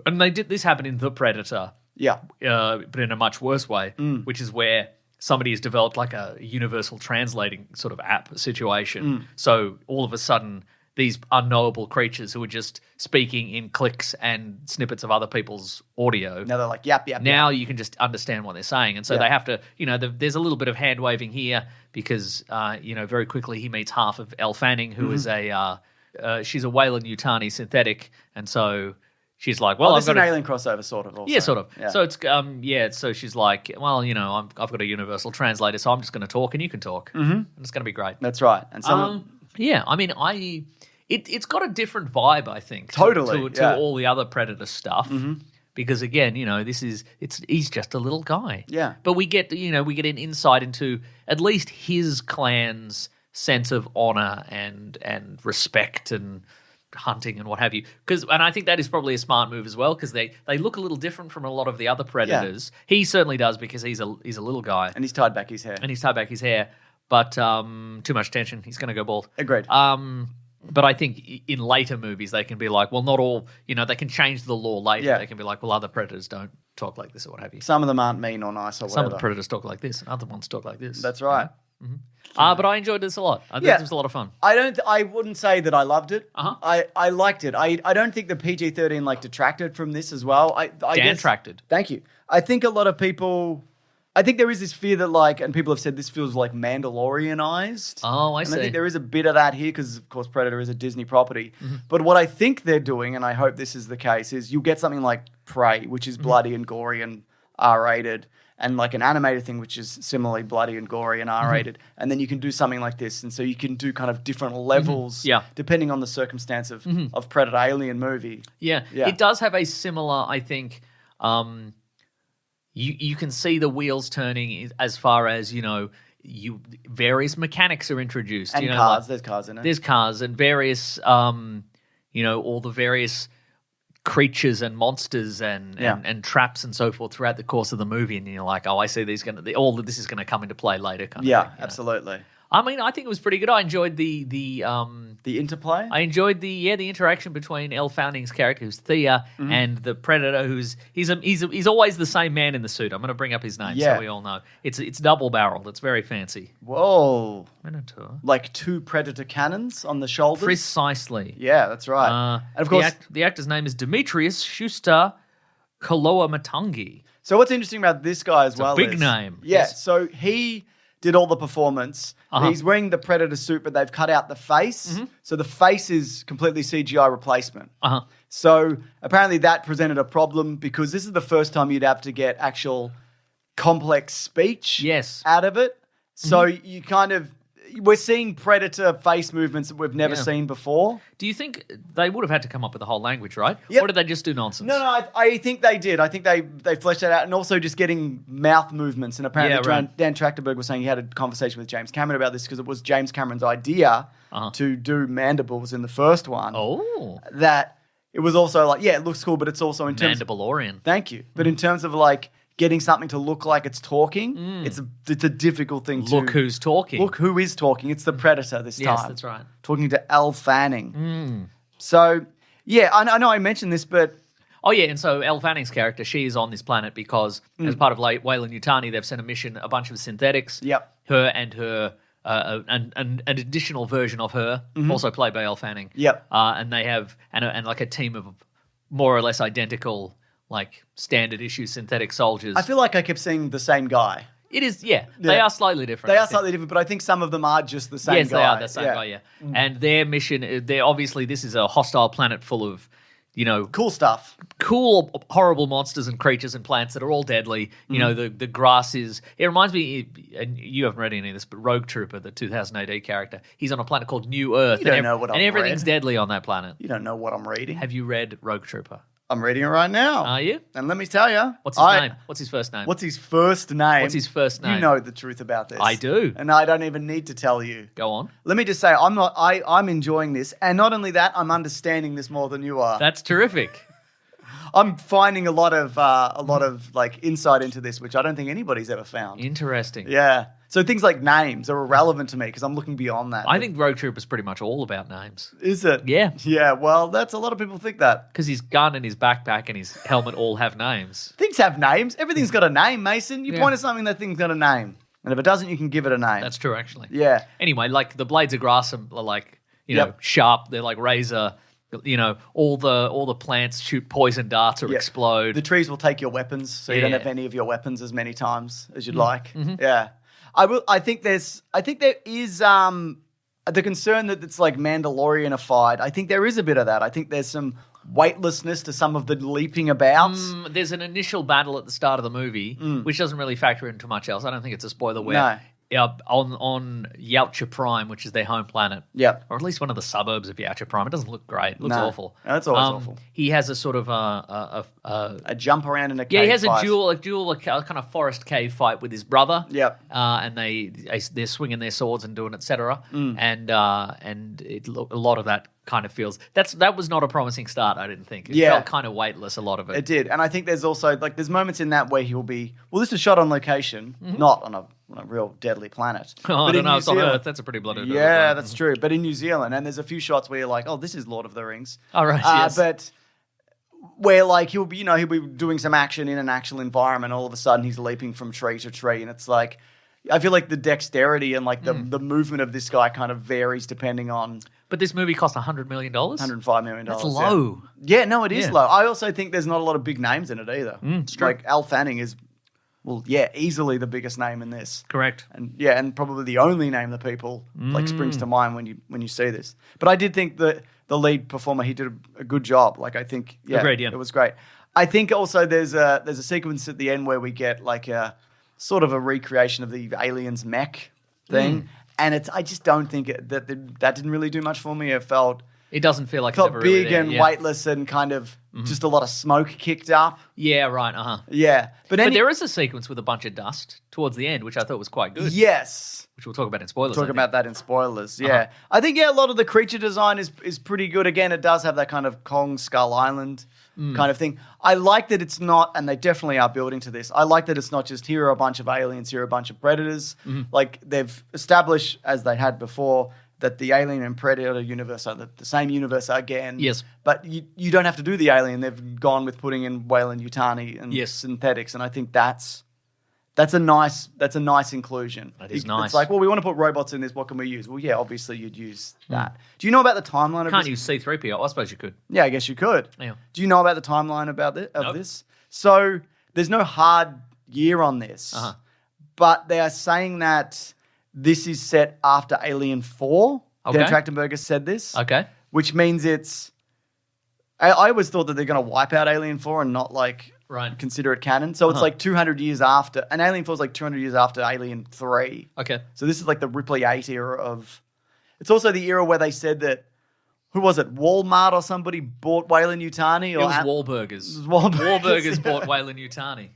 and this happened in The Predator. Yeah. But in a much worse way, which is where somebody has developed like a universal translating sort of app situation. So all of a sudden, these unknowable creatures who are just speaking in clicks and snippets of other people's audio. Now they're like, yap. Now you can just understand what they're saying. And so they have to, there's a little bit of hand waving here because, very quickly he meets half of Elle Fanning, who is she's a Weyland-Yutani synthetic. And so she's like, well, I've got an alien crossover, sort of. Also. Yeah, sort of. Yeah. So it's, so she's like, well, I've got a universal translator, so I'm just going to talk and you can talk. Mm-hmm. And it's going to be great. That's right. And yeah, I mean, it's got a different vibe, I think. Totally. To all the other Predator stuff. Mm-hmm. Because again, he's just a little guy. Yeah. But we get an insight into at least his clan's sense of honor and respect and hunting and what have you. And I think that is probably a smart move as well, because they look a little different from a lot of the other Predators. Yeah. He certainly does, because he's a little guy. And he's tied back his hair. But too much attention, he's going to go bald. Agreed. But I think in later movies they can be like, well, not all, they can change the law later. Yeah. They can be like, well, other Predators don't talk like this or what have you. Some of them aren't mean or nice or whatever. Some of the Predators talk like this and other ones talk like this. That's right. Mm-hmm. But I enjoyed this a lot. I think it was a lot of fun. I wouldn't say that I loved it. Uh-huh. I liked it. I don't think the PG-13 detracted from this as well. I guess, detracted. Thank you. I think a lot of people, I think there is this fear that and people have said this feels like Mandalorianized. Oh, I see. I think there is a bit of that here because, of course, Predator is a Disney property. Mm-hmm. But what I think they're doing, and I hope this is the case, is you'll get something like Prey, which is bloody and gory and R-rated, and like an animated thing, which is similarly bloody and gory and R-rated. Mm-hmm. And then you can do something like this. And so you can do kind of different levels depending on the circumstance of Predator Alien movie. Yeah. It does have a similar, I think, you can see the wheels turning as far as, various mechanics are introduced. And cars. There's cars in it. There's cars and various, all the various creatures and monsters and traps and so forth throughout the course of the movie, and you're like, oh, I see all of this is going to come into play later. Kind of thing, absolutely. I mean, I think it was pretty good. I enjoyed the interplay. I enjoyed the interaction between Elle Fanning's character, who's Thea, and the Predator, who's he's always the same man in the suit. I'm going to bring up his name so we all know. It's double barreled. It's very fancy. Whoa! Minotaur. Like 2 Predator cannons on the shoulders. Precisely. Yeah, that's right. And of course, the actor's name is Demetrius Schuster Koloa Matangi. So what's interesting about this guy as well? Big name. Yeah. Yes. So he did all the performance. He's wearing the Predator suit, but they've cut out the face. Mm-hmm. So the face is completely CGI replacement. So apparently that presented a problem because this is the first time you'd have to get actual complex speech out of it. So you kind of, we're seeing Predator face movements that we've never seen before. Do you think they would have had to come up with a whole language, right? Yep. Or did they just do nonsense? No, I think they did. I think they fleshed that out, and also just getting mouth movements. And apparently, Dan Trachtenberg was saying he had a conversation with James Cameron about this because it was James Cameron's idea to do mandibles in the first one. Oh, that it was also like, it looks cool, but it's also in terms Mandalorian. Thank you. But in terms of like getting something to look like it's talking, it's a difficult thing to... Look who's talking. Look who is talking. It's the Predator this time. Yes, that's right. Talking to Elle Fanning. So, I know I mentioned this, but... Oh, yeah, and so Elle Fanning's character, she is on this planet because as part of Weyland-Yutani, they've sent a mission, a bunch of synthetics. Yep. Her and her... an additional version of her, also played by Elle Fanning. Yep. And they have and like a team of more or less identical, like standard issue synthetic soldiers. I feel like I kept seeing the same guy. It is, they are slightly different. They are slightly different, but I think some of them are just the same guy. Yes, they are the same guy, yeah. And their mission, they're obviously, this is a hostile planet full of, cool stuff. Cool, horrible monsters and creatures and plants that are all deadly. The grass is... It reminds me, and you haven't read any of this, but Rogue Trooper, the 2000 AD character, he's on a planet called New Earth. You don't know what I've And everything's read. deadly on that planet. You don't know what I'm reading. Have you read Rogue Trooper? I'm reading it right now. Are you? And let me tell you. What's his name? What's his first name? What's his first name? What's his first name? You know the truth about this. I do. And I don't even need to tell you. Go on. Let me just say, I'm enjoying this. And not only that, I'm understanding this more than you are. That's terrific. I'm finding a lot of like insight into this, which I don't think anybody's ever found. Interesting. Yeah. So things like names are irrelevant to me because I'm looking beyond that. I think Rogue Trooper's pretty much all about names. Is it? Yeah. Yeah. Well, that's a lot of people think that. Because his gun and his backpack and his helmet all have names. Things have names. Everything's got a name, Mason. You point at something, that thing's got a name. And if it doesn't, you can give it a name. That's true, actually. Yeah. Anyway, like the blades of grass are like, sharp. They're like razor. All the plants shoot poison darts or explode. The trees will take your weapons, so you don't have any of your weapons as many times as you'd like. Yeah. I think there is the concern that it's like Mandalorianified. I think there is a bit of that. I think there's some weightlessness to some of the leaping about. There's an initial battle at the start of the movie, which doesn't really factor into much else. I don't think it's a spoiler where on Yautja Prime, which is their home planet, or at least one of the suburbs of Yautja Prime. It doesn't look great. It looks awful. No, it's always awful. He has a sort of a jump around in a cave. Yeah, he has fight. a kind of forest cave fight with his brother. Yep. And they're swinging their swords and doing etc. And a lot of that kind of feels that was not a promising start. I didn't think. It felt kind of weightless. A lot of it. It did, and I think there's also there's moments in that where he'll be. Well, this was shot on location, not on a real deadly planet. Oh, I don't know. It's on Earth. That's a pretty bloody. Yeah, that's true. But in New Zealand, and there's a few shots where you're like, oh, this is Lord of the Rings. All right. Yes. But where he'll be doing some action in an actual environment. All of a sudden, he's leaping from tree to tree, and it's like. I feel like the dexterity and the movement of this guy kind of varies depending on. But this movie cost $100 million. $105 million. That's low. Yeah, no, it is low. I also think there's not a lot of big names in it either. It's true. Like Elle Fanning is, easily the biggest name in this. Correct. And probably the only name that people springs to mind when you see this. But I did think that the lead performer, he did a good job. Like I think, Agreed, it was great. I think also there's a sequence at the end where we get like a sort of a recreation of the aliens mech thing. And I just don't think that didn't really do much for me. It doesn't feel like felt it's ever big really there. and weightless and kind of just a lot of smoke kicked up. Yeah, right. Yeah. But there is a sequence with a bunch of dust towards the end, which I thought was quite good. Yes. Which we'll talk about in spoilers. Talk about that in spoilers, yeah. I think, a lot of the creature design is pretty good. Again, it does have that kind of Kong Skull Island kind of thing. I like that it's not, and they definitely are building to this, I like that it's not just here are a bunch of aliens, here are a bunch of predators. Like they've established, as they had before, that the Alien and Predator universe are the same universe again. Yes. But you don't have to do the Alien. They've gone with putting in Weyland-Yutani and synthetics, and I think that's a nice inclusion. That is nice. It's like, well, we want to put robots in this. What can we use? Well, yeah, obviously you'd use that. Do you know about the timeline of Can't this? use C-3PO. I suppose you could. Yeah, I guess you could. Yeah. Do you know about the timeline of this? So there's no hard year on this, but they are saying that this is set after Alien 4. Okay. Dan Trachtenberg has said this. Okay. Which means it's... I always thought that they're going to wipe out Alien 4 and not Right. consider it canon. So it's like 200 years after, and Alien 4 is like 200 years after Alien 3. Okay. So this is like the Ripley 8 era of. It's also the era where they said that. Who was it? Walmart or somebody bought Weyland-Yutani? It was Wahlburgers. It was Wahlburgers. Wahlburgers bought Weyland-Yutani.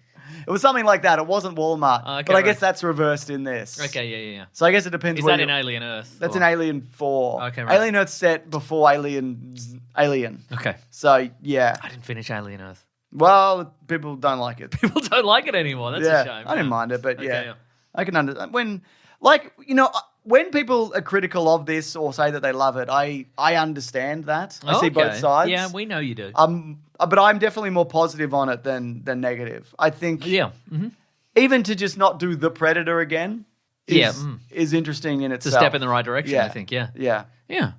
It was something like that. It wasn't Walmart. Okay, but I right. guess that's reversed in this. Okay, yeah. So I guess it depends. Is where that in you- Alien Earth? That's or- in Alien 4. Okay, right. Alien Earth set before Alien. Okay. So, yeah. I didn't finish Alien Earth. Well, people don't like it. People don't like it anymore. That's yeah, a shame. I didn't mind it, but Okay, yeah. yeah. I can understand. When people are critical of this or say that they love it, I understand that. I see both Okay. sides. Yeah, we know you do. But I'm definitely more positive on it than negative. I think yeah. Mm-hmm. even to just not do The Predator again is interesting in It's a itself. step in the right direction, I think. Yeah. Yeah. Yeah.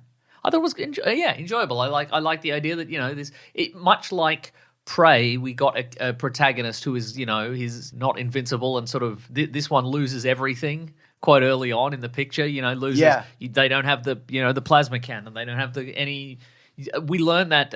I thought it was enjoyable. I like the idea that, this much like Prey, we got a protagonist who is, he's not invincible and sort of this one loses everything quite early on in the picture, loses. Yeah. They don't have the, the plasma cannon. They don't have any. We learned that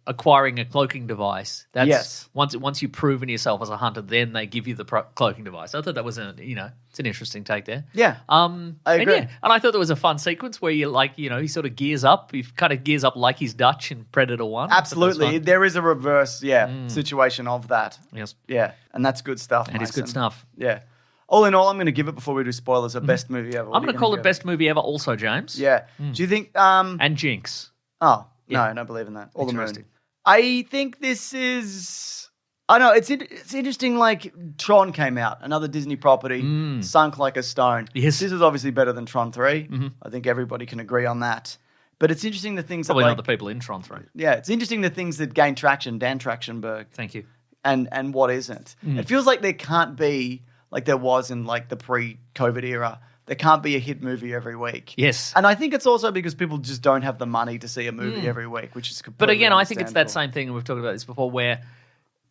acquiring a cloaking device. That's Yes. once you've proven yourself as a hunter, then they give you the cloaking device. I thought that was it's an interesting take there. Yeah. I agree. And I thought there was a fun sequence where you he sort of gears up. He kind of gears up like he's Dutch in Predator 1. Absolutely. There is a reverse, situation of that. Yes. Yeah. And that's good stuff, And it's good Mason. stuff. Yeah. All in all, I'm going to give it, before we do spoilers, a best movie ever. I'm going to call it best movie ever also, James. Yeah. Do you think... And Jinx. Oh, Yeah. no, I don't believe in that. Or the moon. Interesting. I think this is... I know, it's interesting, like, Tron came out, another Disney property, sunk like a stone. Yes. This is obviously better than Tron 3. I think everybody can agree on that. But it's interesting the things Probably that, not the people in Tron 3. yeah, it's interesting the things that gain traction, Dan Trachtenberg, Thank you. and what isn't. It feels like there can't be, like there was in, like, the pre-COVID era, there can't be a hit movie every week. Yes. And I think it's also because people just don't have the money to see a movie every week, which is But completely again, I think it's that understandable. same thing, and we've talked about this before, where,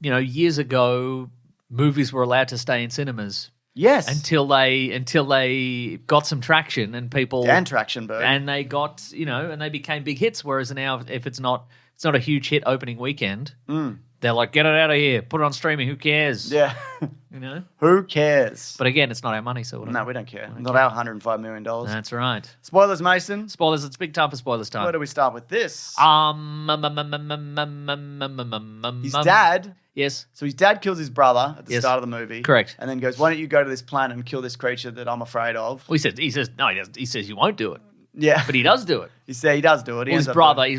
years ago, movies were allowed to stay in cinemas Yes. until they got some traction and people... Dan Trachtenberg. And they got, and they became big hits, whereas now if it's not a huge hit opening weekend, they're like, get it out of here, put it on streaming, who cares? Yeah. You know? Who cares? But again, it's not our money, so whatever. No, we don't care. Not our $105 million. That's right. Spoilers, Mason. Spoilers, it's big time for spoilers time. Where do we start with this? His His dad. Yes. So his dad kills his brother at the Yes. start of the movie. Correct. And then goes, why don't you go to this planet and kill this creature that I'm afraid of? Well, he says no, he doesn't. He says you won't do it. Yeah. But he does do it. He does do it. He Well, ends his up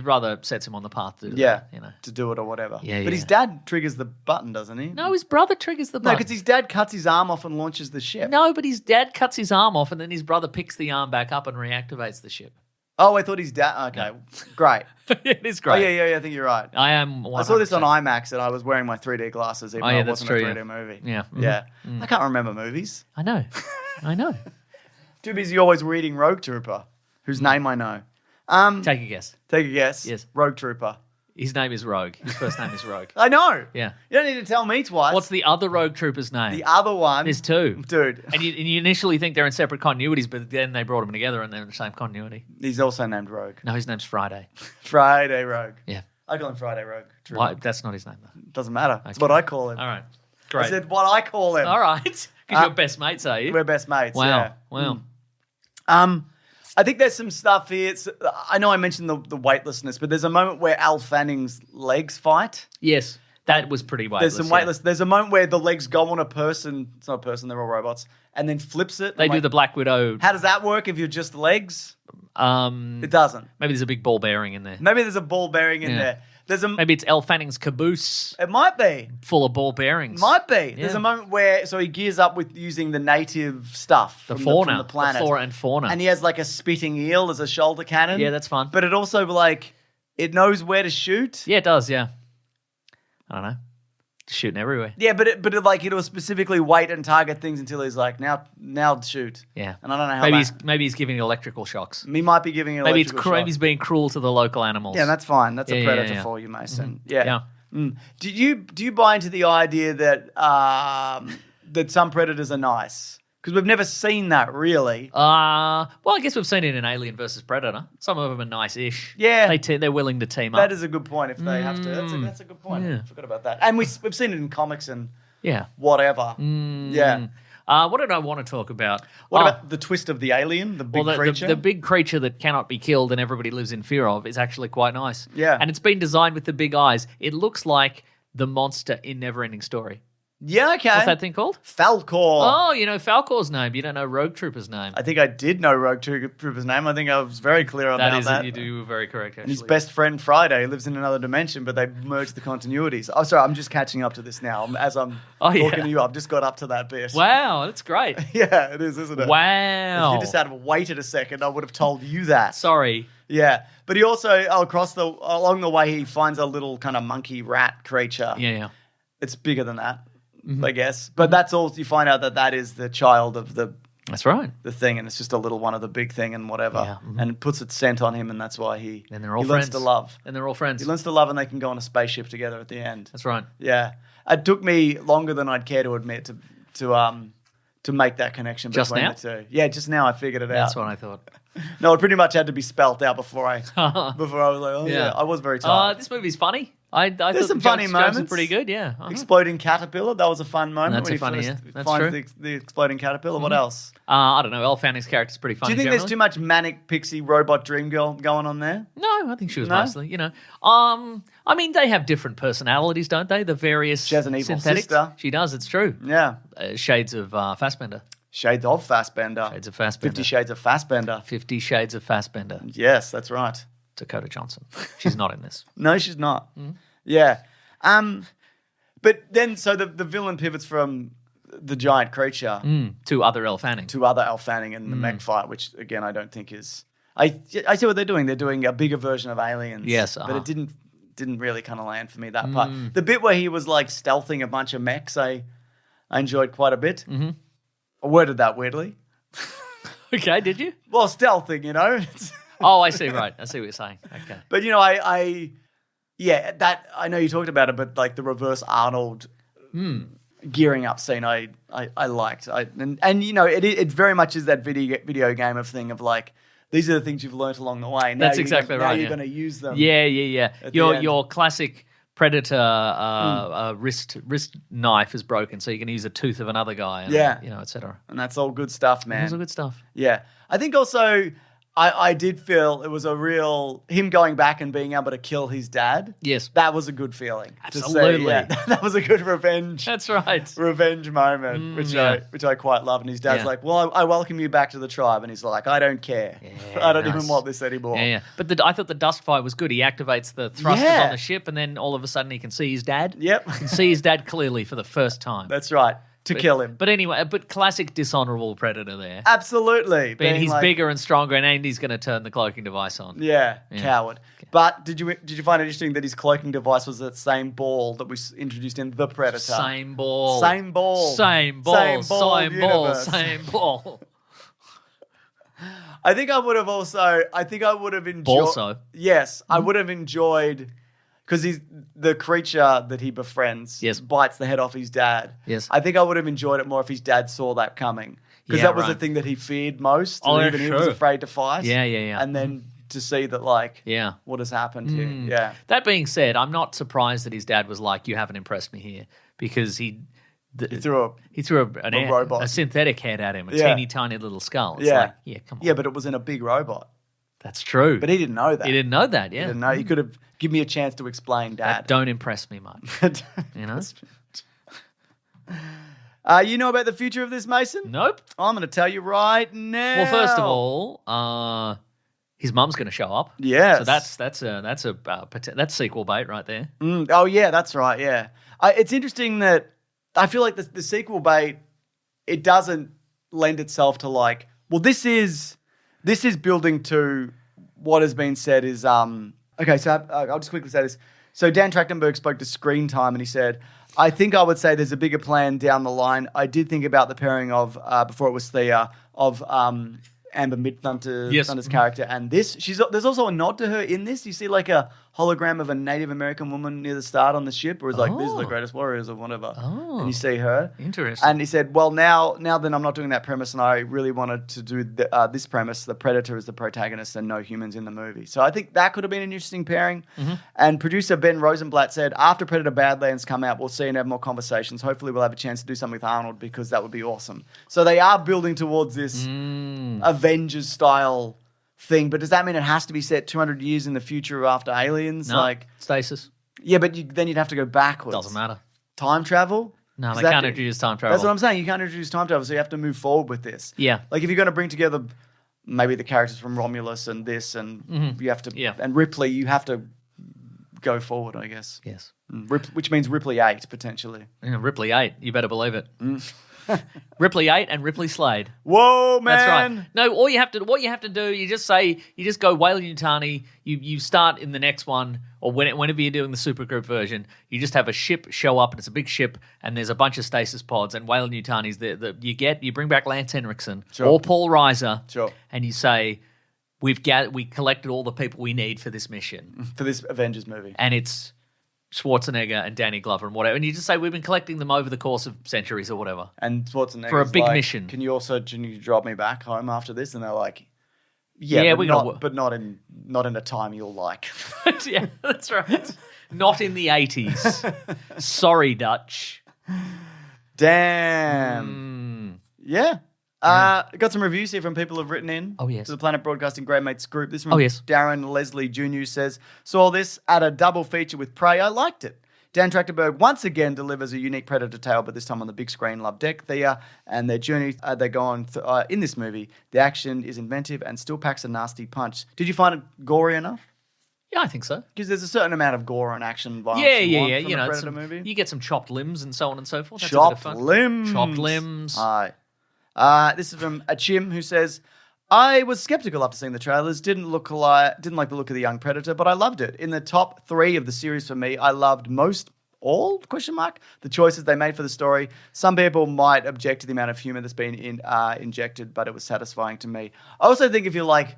brother sets him on the path to do Yeah. that, To do it or whatever. Yeah, But yeah. his dad triggers the button, doesn't he? No, his brother triggers the No, button. because his dad cuts his arm off and launches the ship. No, but his dad cuts his arm off and then his brother picks the arm back up and reactivates the ship. Oh, I thought his dad. Okay, great. It is Oh, great. yeah, I think you're right. I am 100%. I saw this on IMAX and I was wearing my 3D glasses, even Oh, though yeah, it that's wasn't true, a yeah. 3D movie. Yeah. Yeah. I can't remember movies. I know. I know. Too busy always reading Rogue Trooper, whose name I know. Take a guess. Take a guess. Yes. Rogue Trooper. His name is Rogue. His first name is Rogue. I know. Yeah. You don't need to tell me twice. What's the other Rogue Trooper's name? the other one? There's two. Dude, And you initially think they're in separate continuities, but then they brought them together and they're in the same continuity. he's also named Rogue. No, his name's Friday. Friday Rogue. Yeah. I call him Friday Rogue. Trooper. Why? That's not his name, though. Doesn't matter. It's what I call him. All right. I Great. said what I call him. All right. Because you're best mates, are you? We're best mates. Wow. Yeah. Wow. I think there's some stuff here. I know I mentioned the weightlessness, but there's a moment where Al Fanning's legs fight. Yes. That was pretty weightless. There's some weightless. There's a moment where the legs go on a person. It's not a person; they're all robots, and then flips it. They I'm do like, the Black Widow. How does that work if you're just legs? It Maybe doesn't. there's a big ball bearing in there. Maybe there's a ball bearing in Yeah. there. There's a. Maybe it's Elle Fanning's caboose It might be. full of ball bearings. Might be. There's Yeah. a moment where he gears up with using the native stuff The from fauna. from the planet, The flora and fauna. and he has like a spitting eel as a shoulder cannon. Yeah, that's fun. But it also it knows where to shoot. Yeah, it does, yeah. I don't know. Shooting everywhere. Yeah, but it'll specifically wait and target things until he's like, now shoot. Yeah. And I don't know how Maybe he's giving electrical shocks. he might be giving it Maybe it's electrical maybe shock. he's being cruel to the local animals. Yeah, that's fine. That's Yeah, a yeah, predator yeah. for you, Mason. Mm-hmm. Yeah. Yeah. Do you buy into the idea that that some predators are nice? Because we've never seen that really. Well, I guess we've seen it in Alien versus Predator. Some of them are nice-ish. Yeah. They're willing to team up. That is a good point if they have to. That's a good point. Yeah. I forgot about that. And we've seen it in comics and Yeah. whatever. Yeah. What did I want to talk about? What about the twist of the alien, the big creature? The big creature that cannot be killed and everybody lives in fear of is actually quite nice. Yeah. And it's been designed with the big eyes. It looks like the monster in Neverending Story. Yeah, okay. What's that thing called? Falcor. Oh, you know Falcor's name. You don't know Rogue Trooper's name. I think I did know Rogue Trooper's name. I think I was very clear about that. You do were very correct, actually. And his best friend, Friday, lives in another dimension, but they merged the continuities. Oh, sorry, I'm just catching up to this now. As I'm talking to you, I've just got up to that bit. Wow, that's great. Yeah, it is, isn't it? Wow. If you just had waited a second, I would have told you that. Sorry. Yeah, but he also, along the way, he finds a little kind of monkey rat creature. Yeah. It's bigger than that, I guess. But that's all, you find out that is the child of That's right. the thing, and it's just a little one of the big thing and whatever. Yeah, And it puts its scent on him, and that's why he they're all learns friends. to love. And they're all friends. He learns to love, and they can go on a spaceship together at the end. That's right. Yeah. It took me longer than I'd care to admit to make that connection Just between now? the two. Yeah, just now I figured it out. That's what I thought. No, it pretty much had to be spelt out before I was like, oh yeah, I was very tired. This movie's funny. I thought There's some the funny jokes moments. are pretty good, yeah. Uh-huh. Exploding caterpillar, that was a fun moment. That's when a funny, he yeah. first That's finds true. the exploding caterpillar. What else? I don't know. Elle Fanning's character's pretty Do funny. you think generally. there's too much manic pixie robot dream girl going on there? No, I think she was No? mostly, I mean, they have different personalities, don't they? The various She has an evil synthetics. sister. She does, it's true. Yeah. Shades of Fassbender. Shades of Fassbender. Shades of Fassbender. 50 Shades of Fassbender. 50 Shades of Fassbender. Yes, that's right. Dakota Johnson. She's not in this. No, she's not. Hmm? Yeah. But then, so the villain pivots from the giant creature To other Elle Fanning. to other Elle Fanning in the mech fight, which, again, I don't think is... I see what they're doing. They're doing a bigger version of Aliens. Yes, But it didn't really kind of land for me, that part. The bit where he was, like, stealthing a bunch of mechs, I enjoyed quite a bit. Mm-hmm. I worded that weirdly. Okay, did you? Well, stealthing, you know? Oh, I see, right. I see what you're saying. Okay. But, you know, I know you talked about it, but, like, the reverse Arnold gearing up scene I liked. And you know, it very much is that video game of thing of, like, these are the things you've learnt along the way. That's exactly right. Now you're going to use them. Yeah. At the end. Your classic Predator wrist knife is broken, so you can use a tooth of another guy. And, etc. And that's all good stuff, man. Those are good stuff. Yeah. I think also I did feel it was a real, him going back and being able to kill his dad. Yes. That was a good feeling. Absolutely. To see. Yeah, that was a good revenge. That's right. Revenge moment, which I quite love. And his dad's like, well, I welcome you back to the tribe. And he's like, I don't care. I don't even want this anymore. Yeah. But I thought the dust fight was good. He activates the thrusters on the ship, and then all of a sudden he can see his dad. Yep. He can see his dad clearly for the first time. That's right. To kill him. But anyway, classic dishonorable Predator there. Absolutely. But he's like, bigger and stronger, and Andy's going to turn the cloaking device on. Yeah, coward. But did you find it interesting that his cloaking device was that same ball that we introduced in The Predator? Same ball. Same ball. Same ball. Same ball. Same ball. Same ball. I think I would have enjoyed... Also. Yes, I would have enjoyed... Because the creature that he befriends bites the head off his dad. Yes. I think I would have enjoyed it more if his dad saw that coming. Because that was the thing that he feared most. Oh, and even he was afraid to fight. Yeah. And then to see that, like, Yeah. what has happened here. Yeah. That being said, I'm not surprised that his dad was like, you haven't impressed me here. Because he threw a synthetic head at him, a teeny tiny little skull. It's like, come on. Yeah, but it was in a big robot. That's true. But he didn't know that. He didn't know that, yeah. He didn't know. He could have given me a chance to explain, Dad. That don't impress me much. You know? You know about the future of this, Mason? Nope. I'm going to tell you right now. Well, first of all, his mum's going to show up. Yes. So that's sequel bait right there. Oh, yeah, that's right, yeah. It's interesting that I feel like the sequel bait, it doesn't lend itself to, like, well, this is building to what has been said is, okay, so I'll just quickly say this. So Dan Trachtenberg spoke to Screen Time and he said, I think I would say there's a bigger plan down the line. I did think about the pairing of, before it was Thea, of Amber Midthunder's Yes. Thunder's character, and this. There's also a nod to her in this. You see like a hologram of a Native American woman near the start on the ship, or it's like these are the greatest warriors or whatever. Oh. And you see her. Interesting. And he said, well, now then I'm not doing that premise, and I really wanted to do this premise. The Predator is the protagonist and no humans in the movie. So I think that could have been an interesting pairing. And producer Ben Rosenblatt said, after Predator Badlands come out, we'll see and have more conversations. Hopefully we'll have a chance to do something with Arnold because that would be awesome. So they are building towards this Avengers style thing, but does that mean it has to be set 200 years in the future after Aliens? No, stasis. Yeah, but then you'd have to go backwards. Doesn't matter. Time travel? No, they can't introduce time travel. That's what I'm saying. You can't introduce time travel, so you have to move forward with this. Yeah. Like if you're going to bring together maybe the characters from Romulus and this, and you have to, and Ripley, you have to go forward, I guess. Yes. Which means Ripley 8 potentially. Yeah, Ripley 8. You better believe it. Ripley 8 and Ripley Slade. Whoa, man! That's right. No, what you have to do, you just go Weyland-Yutani. You start in the next one, or whenever you're doing the supergroup version, you just have a ship show up, and it's a big ship, and there's a bunch of stasis pods, and Weyland-Yutani's you bring back Lance Henriksen or Paul Reiser, and you say we collected all the people we need for this mission for this Avengers movie, and it's Schwarzenegger and Danny Glover and whatever, and you just say we've been collecting them over the course of centuries or whatever. And Schwarzenegger for a big mission. Can you drop me back home after this? And they're like, yeah, but not in a time you'll like. Yeah, that's right. Not in the 80s. Sorry, Dutch. Damn. Yeah. Got some reviews here from people who've written in to the Planet Broadcasting Grey Mates group. This from Darren Leslie Jr. says, saw this at a double feature with Prey. I liked it. Dan Trachtenberg once again delivers a unique Predator tale, but this time on the big screen. Love Deck Thea and their journey they go on in this movie. The action is inventive and still packs a nasty punch. Did you find it gory enough? Yeah, I think so. Because there's a certain amount of gore and action violence. Yeah. From a Predator movie. You get some chopped limbs and so on and so forth. That's Chopped limbs. Hi. This is from Achim, who says, I was skeptical after seeing the trailers. Didn't like the look of the young Predator, but I loved it. In the top 3 of the series for me, I loved all the choices they made for the story. Some people might object to the amount of humor that's been injected, but it was satisfying to me. I also think if you're like,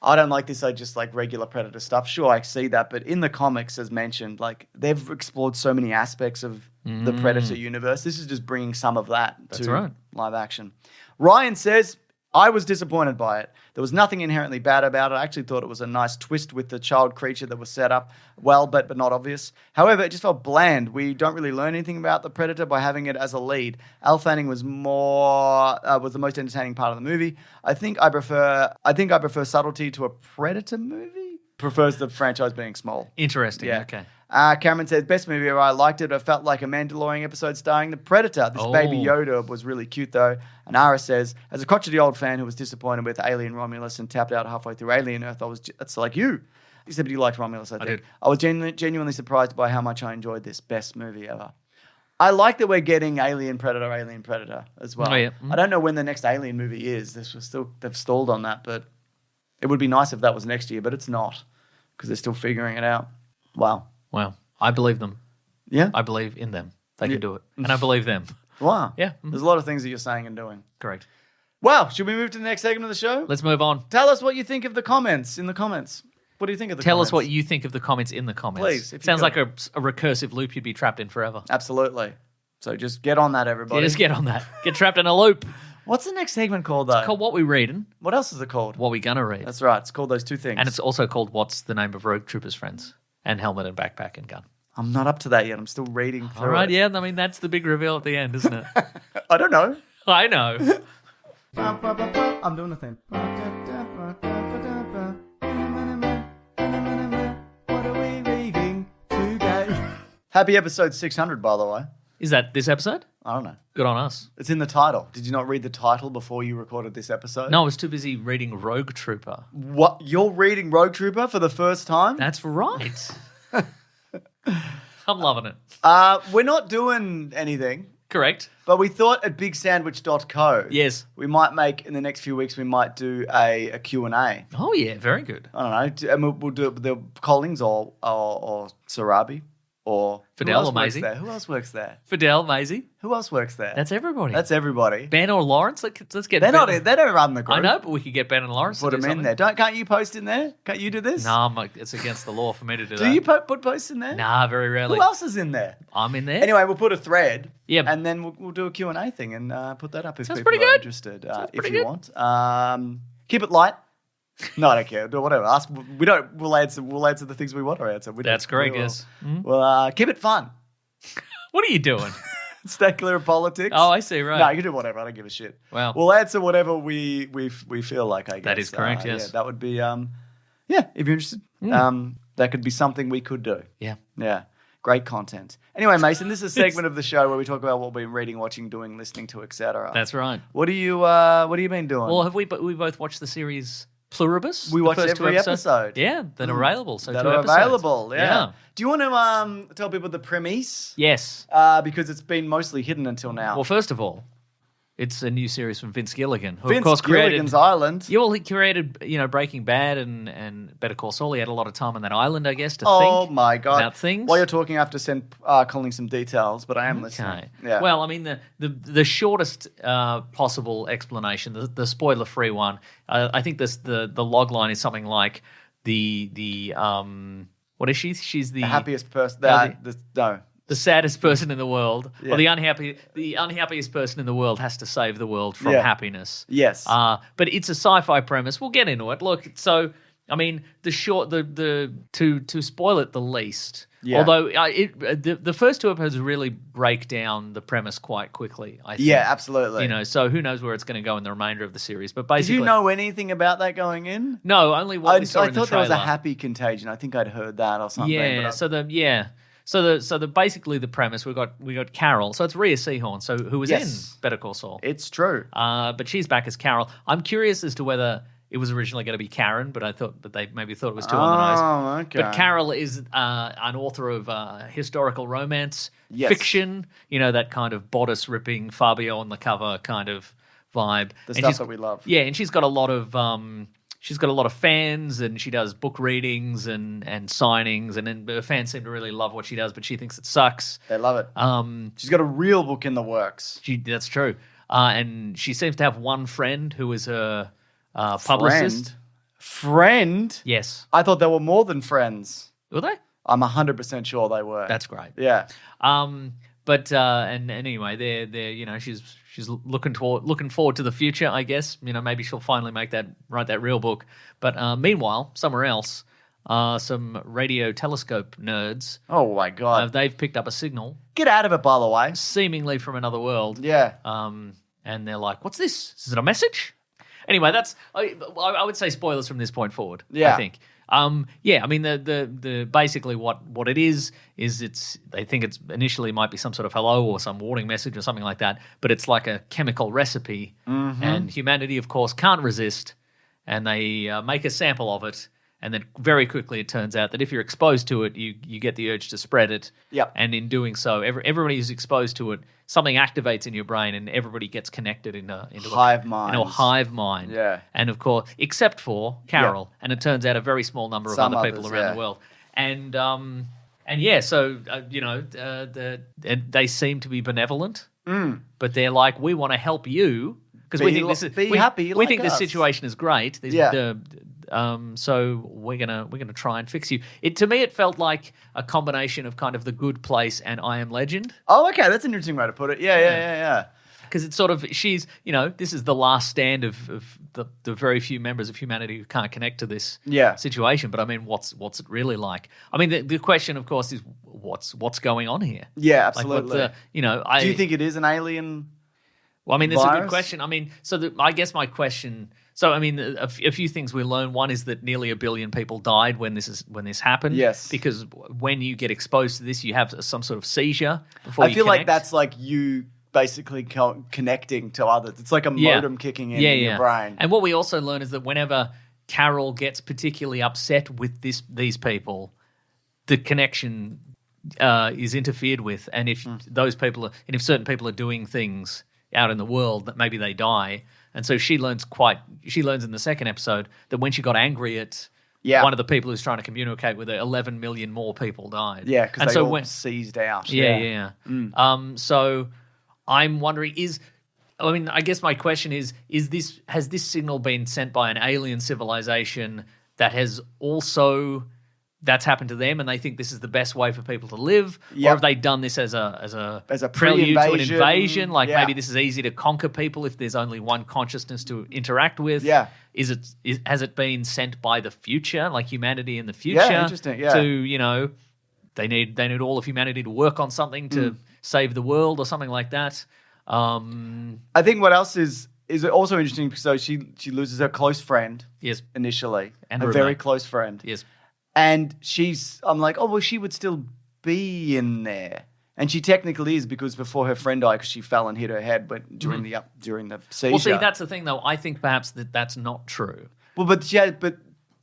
I don't like this, I just like regular Predator stuff. Sure, I see that, but in the comics, as mentioned, like they've explored so many aspects of the Predator universe. This is just bringing some of that to live action. Ryan says, I was disappointed by it. There was nothing inherently bad about it. I actually thought it was a nice twist with the child creature that was set up well, but not obvious. However, it just felt bland. We don't really learn anything about the Predator by having it as a lead. Al Fanning was the most entertaining part of the movie. I think I prefer subtlety to a Predator movie. Prefers the franchise being small. Interesting. Yeah. Okay. Cameron says, best movie ever. I liked it. I felt like a Mandalorian episode starring the Predator. This baby Yoda was really cute, though. And Ara says, as a crotchety old fan who was disappointed with Alien Romulus and tapped out halfway through Alien Earth, that's like you. Except you liked Romulus, I think. did. I was genuinely surprised by how much I enjoyed this best movie ever. I like that we're getting Alien Predator as well. Oh, yeah. I don't know when the next Alien movie is. They've stalled on that, but it would be nice if that was next year, but it's not because they're still figuring it out. Wow. I believe them. Yeah? I believe in them. They can do it. And I believe them. Wow. Yeah. There's a lot of things that you're saying and doing. Correct. Well, should we move to the next segment of the show? Let's move on. Tell us what you think of the comments in the comments. What do you think of the comments? Tell us what you think of the comments in the comments. Please. It sounds like a recursive loop you'd be trapped in forever. Absolutely. So just get on that, everybody. Yeah, just get on that. Get trapped in a loop. What's the next segment called, though? It's called What We Reading. What else is it called? What We Gonna Read. That's right. It's called those two things. And it's also called What's the Name of Rogue Trooper's Friends? And Helmet and Backpack and Gun. I'm not up to that yet. I'm still reading through All right, it. yeah. I mean, that's the big reveal at the end, isn't it? I don't know. I know. I'm doing the thing. What are we reading today? Happy episode 600, by the way. Is that this episode? I don't know. Good on us. It's in the title. Did you not read the title before you recorded this episode? No, I was too busy reading Rogue Trooper. What? You're reading Rogue Trooper for the first time? That's right. I'm loving it. We're not doing anything. Correct. But we thought at bigsandwich.co. Yes. We might make, in the next few weeks, we might do a Q&A. Oh, yeah. Very good. I don't know. And we'll do it with the Collings or Sarabi. or Fidel who else or works Maisie. there? Who else works there? Fidel, Maisie. Who else works there? That's everybody. That's everybody. Ben or Lawrence. Let's get. They're Ben. not in. They don't run the group. I know, but we could get Ben and Lawrence Put to do them in something. there. Can't you post in there? Can't you do this? No, it's against the law for me to do that. Do you put posts in there? Nah, very rarely. Who else is in there? I'm in there. Anyway, we'll put a thread. Yep. And then we'll do a Q&A thing and put that up if Sounds people pretty are good. interested. Sounds If pretty you good. want. Keep it light. No, I don't care. Do whatever. Ask. We don't. We'll answer the things we want to answer. That's correct. Yes. Well, keep it fun. What are you doing? Stay clear of politics. Oh, I see. Right. No, you can do whatever. I don't give a shit. Well. We'll answer whatever we feel like. I guess That is correct, yes. Yeah, that would be. If you're interested, that could be something we could do. Yeah. Yeah. Great content. Anyway, Mason, this is a segment of the show where we talk about what we've been reading, watching, doing, listening to, etc. That's right. What have you been doing? Well, have we both watched the series Pluribus? We The watched first two every episodes? episode. Yeah, that are available. So that 2 are episodes. available. Yeah. Do you want to tell people the premise? Yes. Because it's been mostly hidden until now. Well, first of all, it's a new series from Vince Gilligan, who Vince of course created Gilligan's Island. Yeah, well, he created, Breaking Bad and Better Call Saul. He had a lot of time on that island, I guess, to think my God. about things. While you're talking, I have to send Colin some details, but I am listening. Okay. Yeah. Well, I mean, the shortest possible explanation, the spoiler-free one, I think the log line is something like the what is she? She's the happiest person. the saddest person in the world, Yeah. or the unhappiest person in the world has to save the world from Yeah. happiness. Yes. But it's a sci-fi premise. We'll get into it. Look, so I mean, to spoil it the least. Yeah. Although the first 2 episodes really break down the premise quite quickly. I think. Yeah, absolutely. So who knows where it's going to go in the remainder of the series? But Did basically, you know anything about that going in? no, only what we saw I in the thought there was a trailer. happy contagion. I think I'd heard that or something. Yeah. So basically the premise we got Carol. So it's Rhea Seehorn, who was Yes. in Better Call Saul. It's true. But she's back as Carol. I'm curious as to whether it was originally going to be Karen, but they maybe thought it was too on the nose. Oh, okay. But Carol is an author of historical romance Yes. fiction. That kind of bodice ripping Fabio on the cover kind of vibe. The And stuff she's- that we love. Yeah, and she's got a lot of fans, and she does book readings and signings, and then her fans seem to really love what she does, but she thinks it sucks. They love it. She's got a real book in the works. That's true. And she seems to have one friend who is her publicist. Friend? Yes. I thought they were more than friends. Were they? I'm 100% sure they were. That's great. Yeah. But anyway, they're she's looking forward to the future, I guess. Maybe she'll finally write that real book. But meanwhile, somewhere else, some radio telescope nerds, Oh, my God. they've picked up a signal, Get out of it, by the way. seemingly from another world. Yeah. And they're like, "What's this? Is it a message?" Anyway, I would say spoilers from this point forward. Yeah. I think. I mean the basically what it is they think it's initially might be some sort of hello or some warning message or something like that, but it's like a chemical recipe, and humanity of course can't resist, and they make a sample of it, and then very quickly it turns out that if you're exposed to it, you get the urge to spread it. Yep. And in doing so, everybody who's exposed to it, something activates in your brain, and everybody gets connected into Hive a minds. hive mind. Yeah. And of course, except for Carol, and it turns out a very small number of Some other people others, around yeah. the world. And yeah, so they seem to be benevolent, but they're like, we want to help you because we think this is happy we like think this us. situation is great. Yeah. So we're gonna try and fix you. To me, it felt like a combination of kind of The Good Place and I Am Legend. Oh, okay. That's an interesting way to put it. Yeah. Because it's sort of, she's, this is the last stand of the very few members of humanity who can't connect to this situation. But I mean, what's it really like? I mean, the question, of course, is what's going on here? Yeah, Like, absolutely. Do you think it is an alien? Well, I mean, that's a good virus? question. I mean, I guess my question. So, I mean, a few things we learned. One is that nearly 1 billion people died when this happened. Yes. Because when you get exposed to this, you have some sort of seizure before you I feel like connect. that's like you basically connecting to others. It's like a modem kicking in your brain. And what we also learn is that whenever Carol gets particularly upset with these people, the connection is interfered with, and if if certain people are doing things out in the world, that maybe they die. And so she learns in the second episode that when she got angry at Yeah. one of the people who's trying to communicate with her, 11 million more people died. Yeah, because And they so all seized out. Yeah. So I'm wondering, I guess my question is has this signal been sent by an alien civilization that has also that's happened to them and they think this is the best way for people to live? Yep. Or have they done this as a prelude pre-invasion, to an invasion? Like yeah. maybe this is easy to conquer people if there's only one consciousness to interact with. Yeah. Has it been sent by the future, like humanity in the future? Yeah, interesting, yeah. To, they need all of humanity to work on something to save the world or something like that. I think what else is also interesting because so she loses her close friend. Yes. Initially. And a roommate. very close friend. Yes. And I'm like, oh, well, she would still be in there. And she technically is because before her friend died, because she fell and hit her head during the seizure. Well, see, that's the thing, though. I think perhaps that's not true. Well, but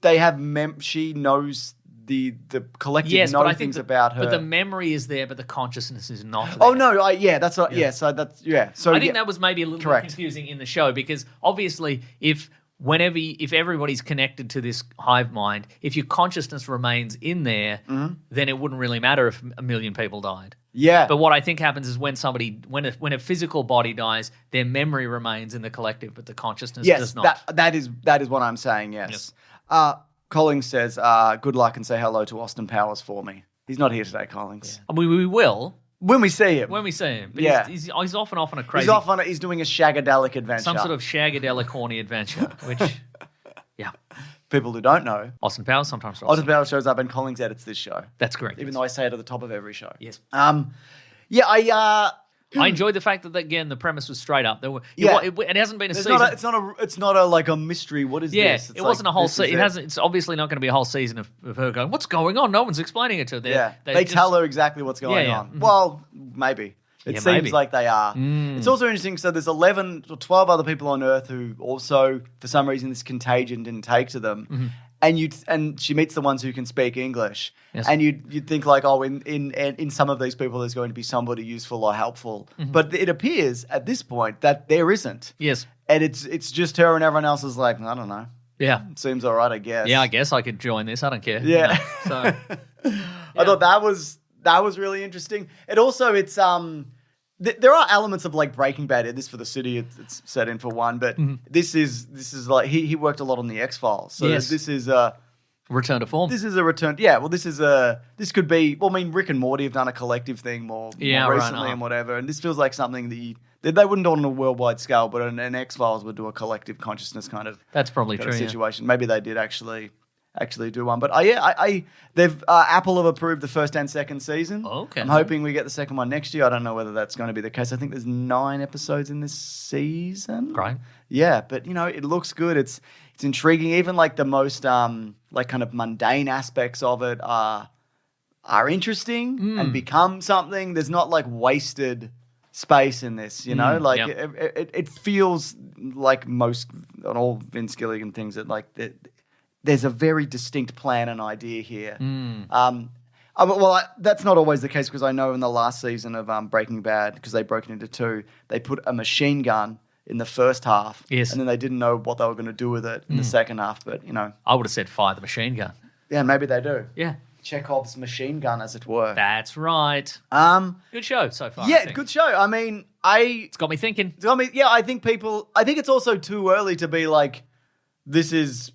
they have she knows the collective know things about her. But the memory is there, but the consciousness is not there. Oh no, that's what. Yeah, so that's So I think that was maybe a little bit confusing in the show because obviously, if everybody's connected to this hive mind, if your consciousness remains in there, then it wouldn't really matter if a million people died. Yeah. But what I think happens is when a physical body dies, their memory remains in the collective, but the consciousness does not. That is what I'm saying. Yes. Collins says, "Good luck and say hello to Austin Powers for me." He's not here today, Collins. Yeah. I mean, we will when we see him. But he's off and off on a crazy. He's doing a shagadelic adventure. Some sort of shagadelic horny adventure, which, yeah. People who don't know, Austin Powers sometimes. Austin Powers shows up and Collins edits this show. That's correct. Even though I say it at the top of every show. Yes. I enjoyed the fact that again the premise was straight up. It hasn't been a season. It's not a mystery. What is this? It wasn't a whole season. It's obviously not going to be a whole season of her going, "What's going on?" No one's explaining it to her. They tell her exactly what's going on. Mm-hmm. Well, maybe. It seems like they are. It's also interesting. So there's 11 or 12 other people on Earth who also, for some reason, this contagion didn't take to them. Mm-hmm. And she meets the ones who can speak English. Yes. And you'd think like, oh, in some of these people there's going to be somebody useful or helpful. Mm-hmm. But it appears at this point that there isn't. Yes. And it's just her and everyone else is like, I don't know. Yeah. Seems all right, I guess. Yeah, I guess I could join this. I don't care. Yeah. So I thought that was really interesting. It also there are elements of like Breaking Bad in this for the city. It's set in for one, but this is like he worked a lot on the X-Files. So this is a return to form. This is a return. Yeah, well, this could be. Well, I mean, Rick and Morty have done a collective thing more recently and whatever, and this feels like something that they wouldn't do on a worldwide scale, but an X-Files would do a collective consciousness kind of. That's probably true. Situation. Maybe they did actually do one, but they've Apple have approved the first and second season. Okay, I'm hoping we get the second one next year. I don't know whether that's going to be the case. I think there's 9 episodes in this season. Great. Yeah, but it looks good. It's intriguing. Even like the most like kind of mundane aspects of it are interesting and become something. There's not like wasted space in this, it feels like most on all Vince Gilligan things that like there's a very distinct plan and idea here. That's not always the case because I know in the last season of Breaking Bad, because they broke it into 2, they put a machine gun in the first half, and then they didn't know what they were going to do with it in the second half. But I would have said fire the machine gun. Yeah, maybe they do. Yeah, Chekhov's machine gun, as it were. That's right. Good show so far. Yeah, good show. I mean, it's got me thinking. I think it's also too early to be like, this is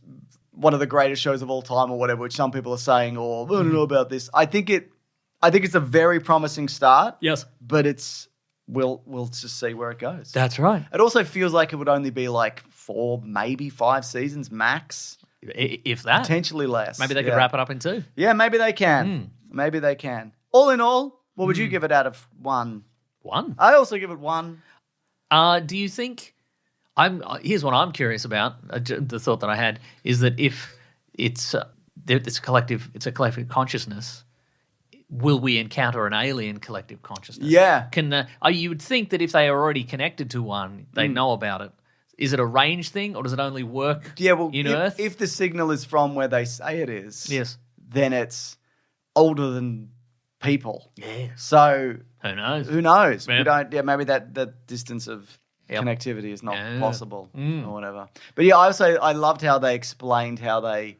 one of the greatest shows of all time or whatever, which some people are saying, or I don't know about this. I think it's a very promising start. Yes. But we'll just see where it goes. That's right. It also feels like it would only be like 4, maybe 5 seasons max. If that. Potentially less. Maybe they could wrap it up in 2. Yeah, maybe they can. Maybe they can. All in all, what would you give it out of 1? 1? I also give it 1. Do you think... here's what I'm curious about. The thought that I had is that if it's a collective consciousness, will we encounter an alien collective consciousness? Yeah. You would think that if they are already connected to one, they know about it. Is it a range thing, or does it only work in Earth? If the signal is from where they say it is, yes, then it's older than people. Yeah. So who knows? Yep. We don't. Yeah, maybe that distance of connectivity is not possible or whatever. But yeah, I loved how they explained how they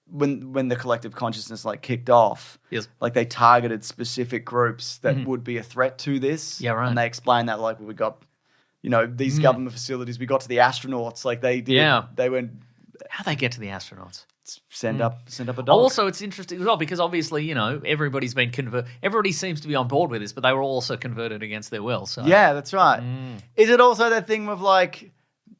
when the collective consciousness like kicked off, Yes. like they targeted specific groups that would be a threat to this. Yeah, right. And they explained that like we got, these government facilities. We got to the astronauts. Like they did. Yeah. They went How they get to the astronauts? send up a dog. Also, it's interesting as well because obviously, everybody's been converted. Everybody seems to be on board with this, but they were also converted against their will. So Yeah, that's right. Is it also that thing with like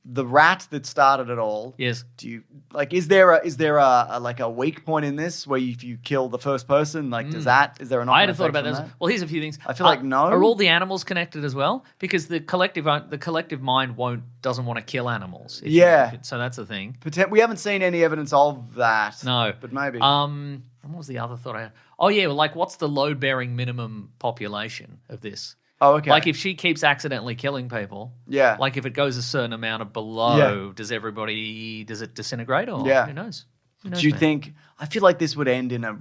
the rat that started it all? Yes. Do you like? Is there a like a weak point in this where if you kill the first person, like is there an? I hadn't thought about that. Well, here's a few things. I feel like no. Are all the animals connected as well? Because the collective mind doesn't want to kill animals. So that's the thing. We haven't seen any evidence of that. No, but maybe. And what was the other thought I had? Oh yeah, like what's the load-bearing minimum population of this? Oh, okay. Like if she keeps accidentally killing people, like if it goes a certain amount of below, does it disintegrate or who knows? Do you think, I feel like this would end in a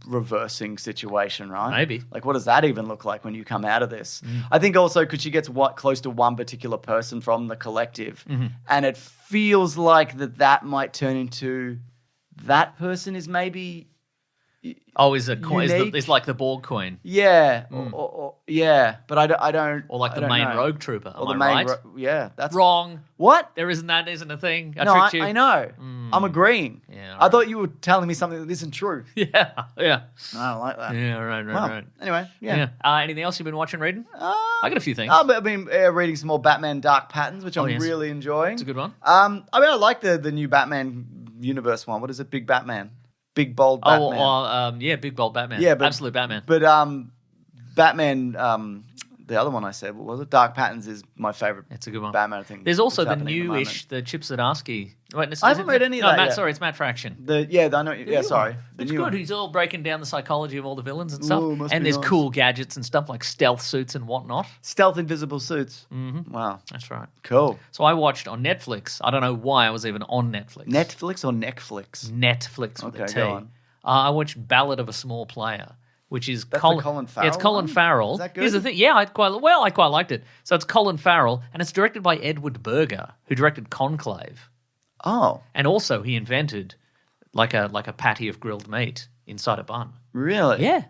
reversing situation, right? Maybe. Like what does that even look like when you come out of this? I think also because she gets close to one particular person from the collective and it feels like that might turn into that person is maybe... Oh, is a coin? Is like the Borg coin? Yeah, but I don't. Or like the main rogue trooper? Or am I right? That's wrong. What? There isn't a thing. I know. I'm agreeing. Yeah, I thought you were telling me something that isn't true. Yeah. I don't like that. Yeah, right. Anyway, anything else you've been watching, reading? I got a few things. I've been reading some more Batman Dark Patterns, which I'm really enjoying. It's a good one. I like the new Batman universe one. What is it? Big Batman. Big bold Batman. Big bold Batman. Yeah, Absolute Batman. But Batman, the other one I said, what was it? Dark Patterns is my favorite. It's a good one. Batman thing. There's also the newish, the Chip Zdarsky. Wait, I haven't read any of that. Matt, sorry, it's Matt Fraction. I know. Sorry. It's good. He's all breaking down the psychology of all the villains and stuff. Ooh, and there's cool gadgets and stuff like stealth suits and whatnot. Stealth invisible suits. Mm-hmm. Wow. That's right. Cool. So I watched on Netflix. I don't know why I was even on Netflix. Netflix or Netflix? Netflix with a T. Go on. I watched Ballad of a Small Player, which is Colin Farrell. Yeah, it's Colin Farrell. Is that good? Here's the thing. Yeah, I quite liked it. So it's Colin Farrell, and it's directed by Edward Berger, who directed Conclave. Oh, and also he invented like a patty of grilled meat inside a bun. Really? Yeah.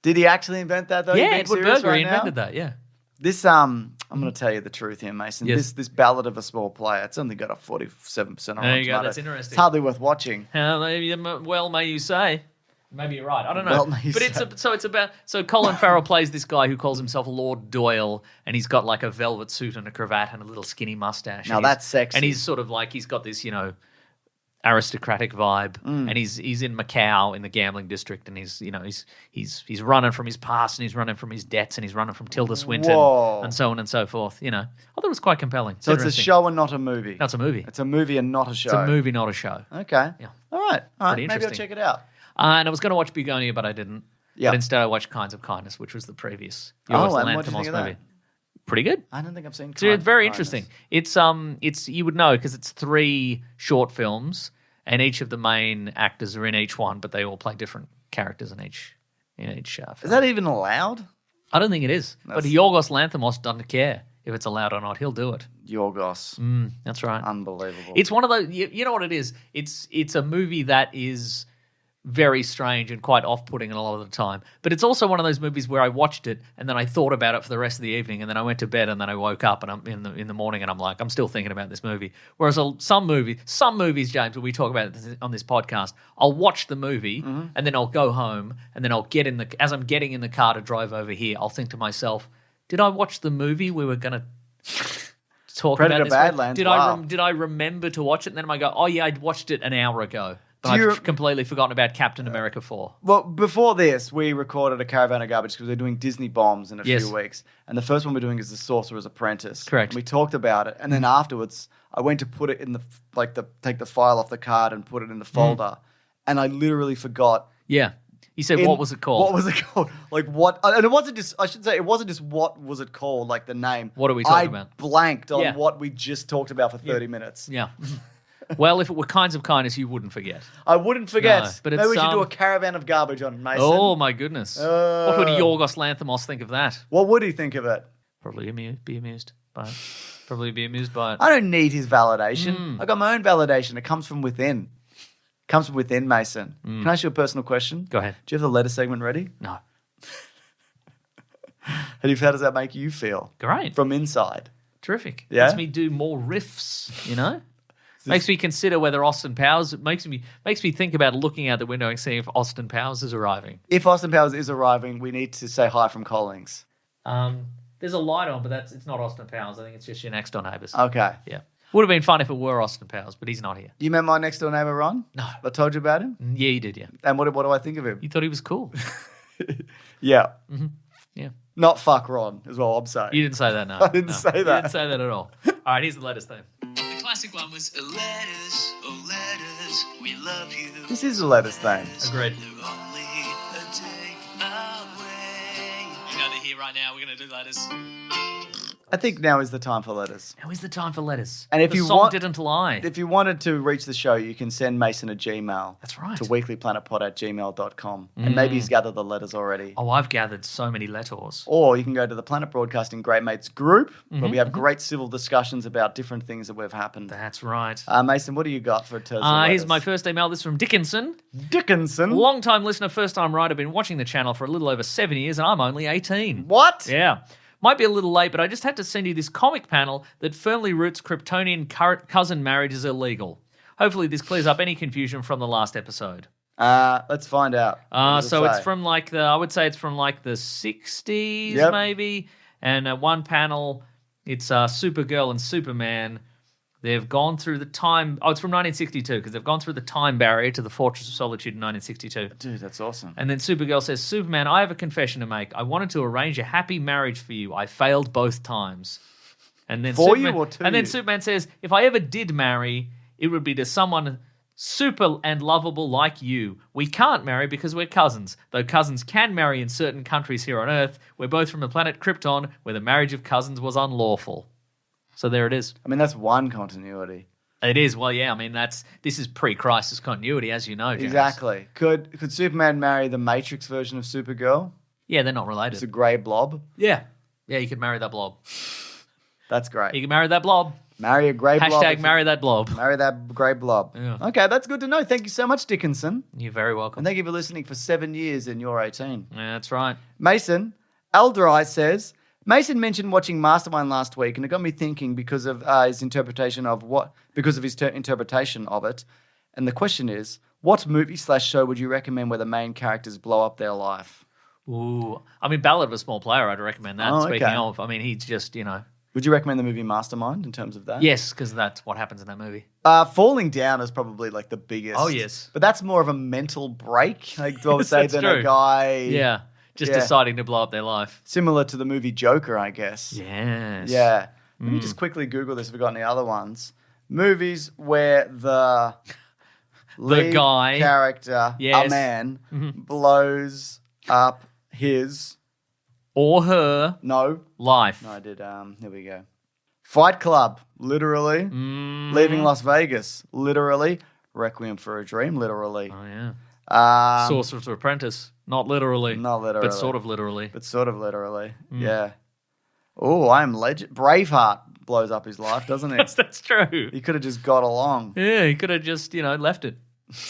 Did he actually invent that though? Yeah, Edward Berger invented that. Yeah. This I'm going to tell you the truth here, Mason. Yes. This Ballad of a Small Player, it's only got a 47% on There you go. Tomatoes. That's interesting. It's hardly worth watching. Well, may you say. Maybe you're right. I don't know. Well, may you but so Colin Farrell plays this guy who calls himself Lord Doyle, and he's got like a velvet suit and a cravat and a little skinny mustache. Now that's sexy. And he's sort of like he's got this aristocratic vibe, and he's in Macau in the gambling district, and he's running from his past, and he's running from his debts, and he's running from Tilda Swinton, and so on and so forth. I thought it was quite compelling. So it's a show and not a movie. No, it's a movie. It's a movie and not a show. It's a movie, not a show. Okay. Yeah. All right. Pretty Maybe I'll check it out. And I was going to watch Begonia, but I didn't. Yeah. But instead, I watched Kinds of Kindness, which was the previous and Yorgos what did you think Lanthimos of that? movie. Pretty good. I don't think I've seen. It's very interesting. It's you would know because it's 3 short films, and each of the main actors are in each one, but they all play different characters in each film. Is that even allowed? I don't think it is. But Yorgos Lanthimos doesn't care if it's allowed or not. He'll do it. Yorgos. That's right. Unbelievable. It's one of those. You know what it is? It's a movie that is very strange and quite off-putting a lot of the time. But it's also one of those movies where I watched it and then I thought about it for the rest of the evening, and then I went to bed and then I woke up and I'm in the morning and I'm like, I'm still thinking about this movie. Whereas some movies, James, when we talk about it on this podcast, I'll watch the movie and then I'll go home and then I'll as I'm getting in the car to drive over here, I'll think to myself, did I watch the movie we were going to talk Predator about this? Badlands. Did I remember to watch it? And then I go, oh yeah, I watched it an hour ago. But I've completely forgotten about Captain America 4. Well, before this, we recorded a Caravan of Garbage because we're doing Disney bombs in a few weeks. And the first one we're doing is The Sorcerer's Apprentice. Correct. And we talked about it. And then afterwards, I went to put it in take the file off the card and put it in the folder. And I literally forgot. Yeah. You said, what was it called? What was it called? Like what? And it wasn't just, I should say, it wasn't just what was it called, like the name. What are we talking about? I blanked on what we just talked about for 30 minutes. Yeah. Well, if it were Kinds of Kindness, you wouldn't forget. I wouldn't forget. No, but maybe we should do a Caravan of Garbage on Mason. Oh, my goodness. What would Yorgos Lanthimos think of that? What would he think of it? Probably be amused by it. Probably be amused by it. I don't need his validation. I got my own validation. It comes from within. Comes from within, Mason. Can I ask you a personal question? Go ahead. Do you have the letter segment ready? No. And how does that make you feel? Great. From inside. Terrific. Yeah? Makes me do more riffs, you know? Makes me consider whether Austin Powers... Makes me think about looking out the window and seeing if Austin Powers is arriving. If Austin Powers is arriving, we need to say hi from Collings. There's a light on, but it's not Austin Powers. I think it's just your next door neighbours. Okay. Yeah. Would have been fun if it were Austin Powers, but he's not here. You met my next door neighbour, Ron? No. I told you about him? Yeah, you did, yeah. And what do I think of him? You thought he was cool. Yeah. Yeah. Not fuck Ron, is what I'm saying. You didn't say that, no. I didn't say that. You didn't say that at all. All right, here's the letters theme. The classic one was letters, oh letters, we love you. This is the letters thing. Agreed. They're only a day away. You know they're here right now. We're going to do letters. I think now is the time for letters. Now is the time for letters. And if the you song want- didn't lie. If you wanted to reach the show, you can send Mason a Gmail. That's right. To weeklyplanetpod@gmail.com. And maybe he's gathered the letters already. Oh, I've gathered so many letters. Or you can go to the Planet Broadcasting Great Mates group, where we have great civil discussions about different things that have happened. That's right. Mason, what do you got for Thursday? Here's my first email. This is from Dickinson. Dickinson. Long-time listener, first-time writer. Been watching the channel for a little over 7 years, and I'm only 18. What? Yeah. Might be a little late, but I just had to send you this comic panel that firmly roots Kryptonian cousin marriage is illegal. Hopefully this clears up any confusion from the last episode. Let's find out. So it's from I would say it's from like the 60s maybe. And one panel, it's Supergirl and Superman. They've gone through the time... Oh, it's from 1962 because they've gone through the time barrier to the Fortress of Solitude in 1962. Dude, that's awesome. And then Supergirl says, Superman, I have a confession to make. I wanted to arrange a happy marriage for you. I failed both times. And then For Superman, you or to And then you? Superman says, if I ever did marry, it would be to someone super and lovable like you. We can't marry because we're cousins, though cousins can marry in certain countries here on Earth. We're both from the planet Krypton, where the marriage of cousins was unlawful. So there it is. I mean, that's one continuity. It is. Well, yeah. I mean, this is pre-crisis continuity, as you know, James. Exactly. Could Superman marry the Matrix version of Supergirl? Yeah, they're not It's a related. grey blob. Yeah. Yeah, you could marry that blob. That's great. You can marry that blob. Marry a grey blob. Hashtag marry that blob. Marry that grey blob. Yeah. Okay, that's good to know. Thank you so much, Dickinson. You're very welcome. And thank you for listening for 7 years and you're 18. Yeah, that's right. Mason, Aldrai says, Mason mentioned watching Mastermind last week, and it got me thinking because of his interpretation of interpretation of it. And the question is, what movie/show would you recommend where the main characters blow up their life? Ooh. I mean, Ballad of a Small Player, I'd recommend that. Oh, Speaking okay. of, I mean, he's just, Would you recommend the movie Mastermind in terms of that? Yes, because that's what happens in that movie. Falling Down is probably like the biggest. Oh, yes. But that's more of a mental break, like I would say, That's than true. a guy. Yeah. Just Yeah. deciding to blow up their life. Similar to the movie Joker, I guess. Yes. Yeah. Let me just quickly Google this if we've got any other ones. Movies where the lead guy. character, Yes. a man, blows up his... Or her No. life. No, I did. Here we go. Fight Club, literally. Leaving Las Vegas, literally. Requiem for a Dream, literally. Oh, yeah. Um, Sorcerer's Apprentice. Not literally. Not literally. But sort of literally. But sort of literally. Yeah. Oh, I'm legend. Braveheart blows up his life, doesn't it? That's true. He could have just got along. Yeah, he could have just, left it.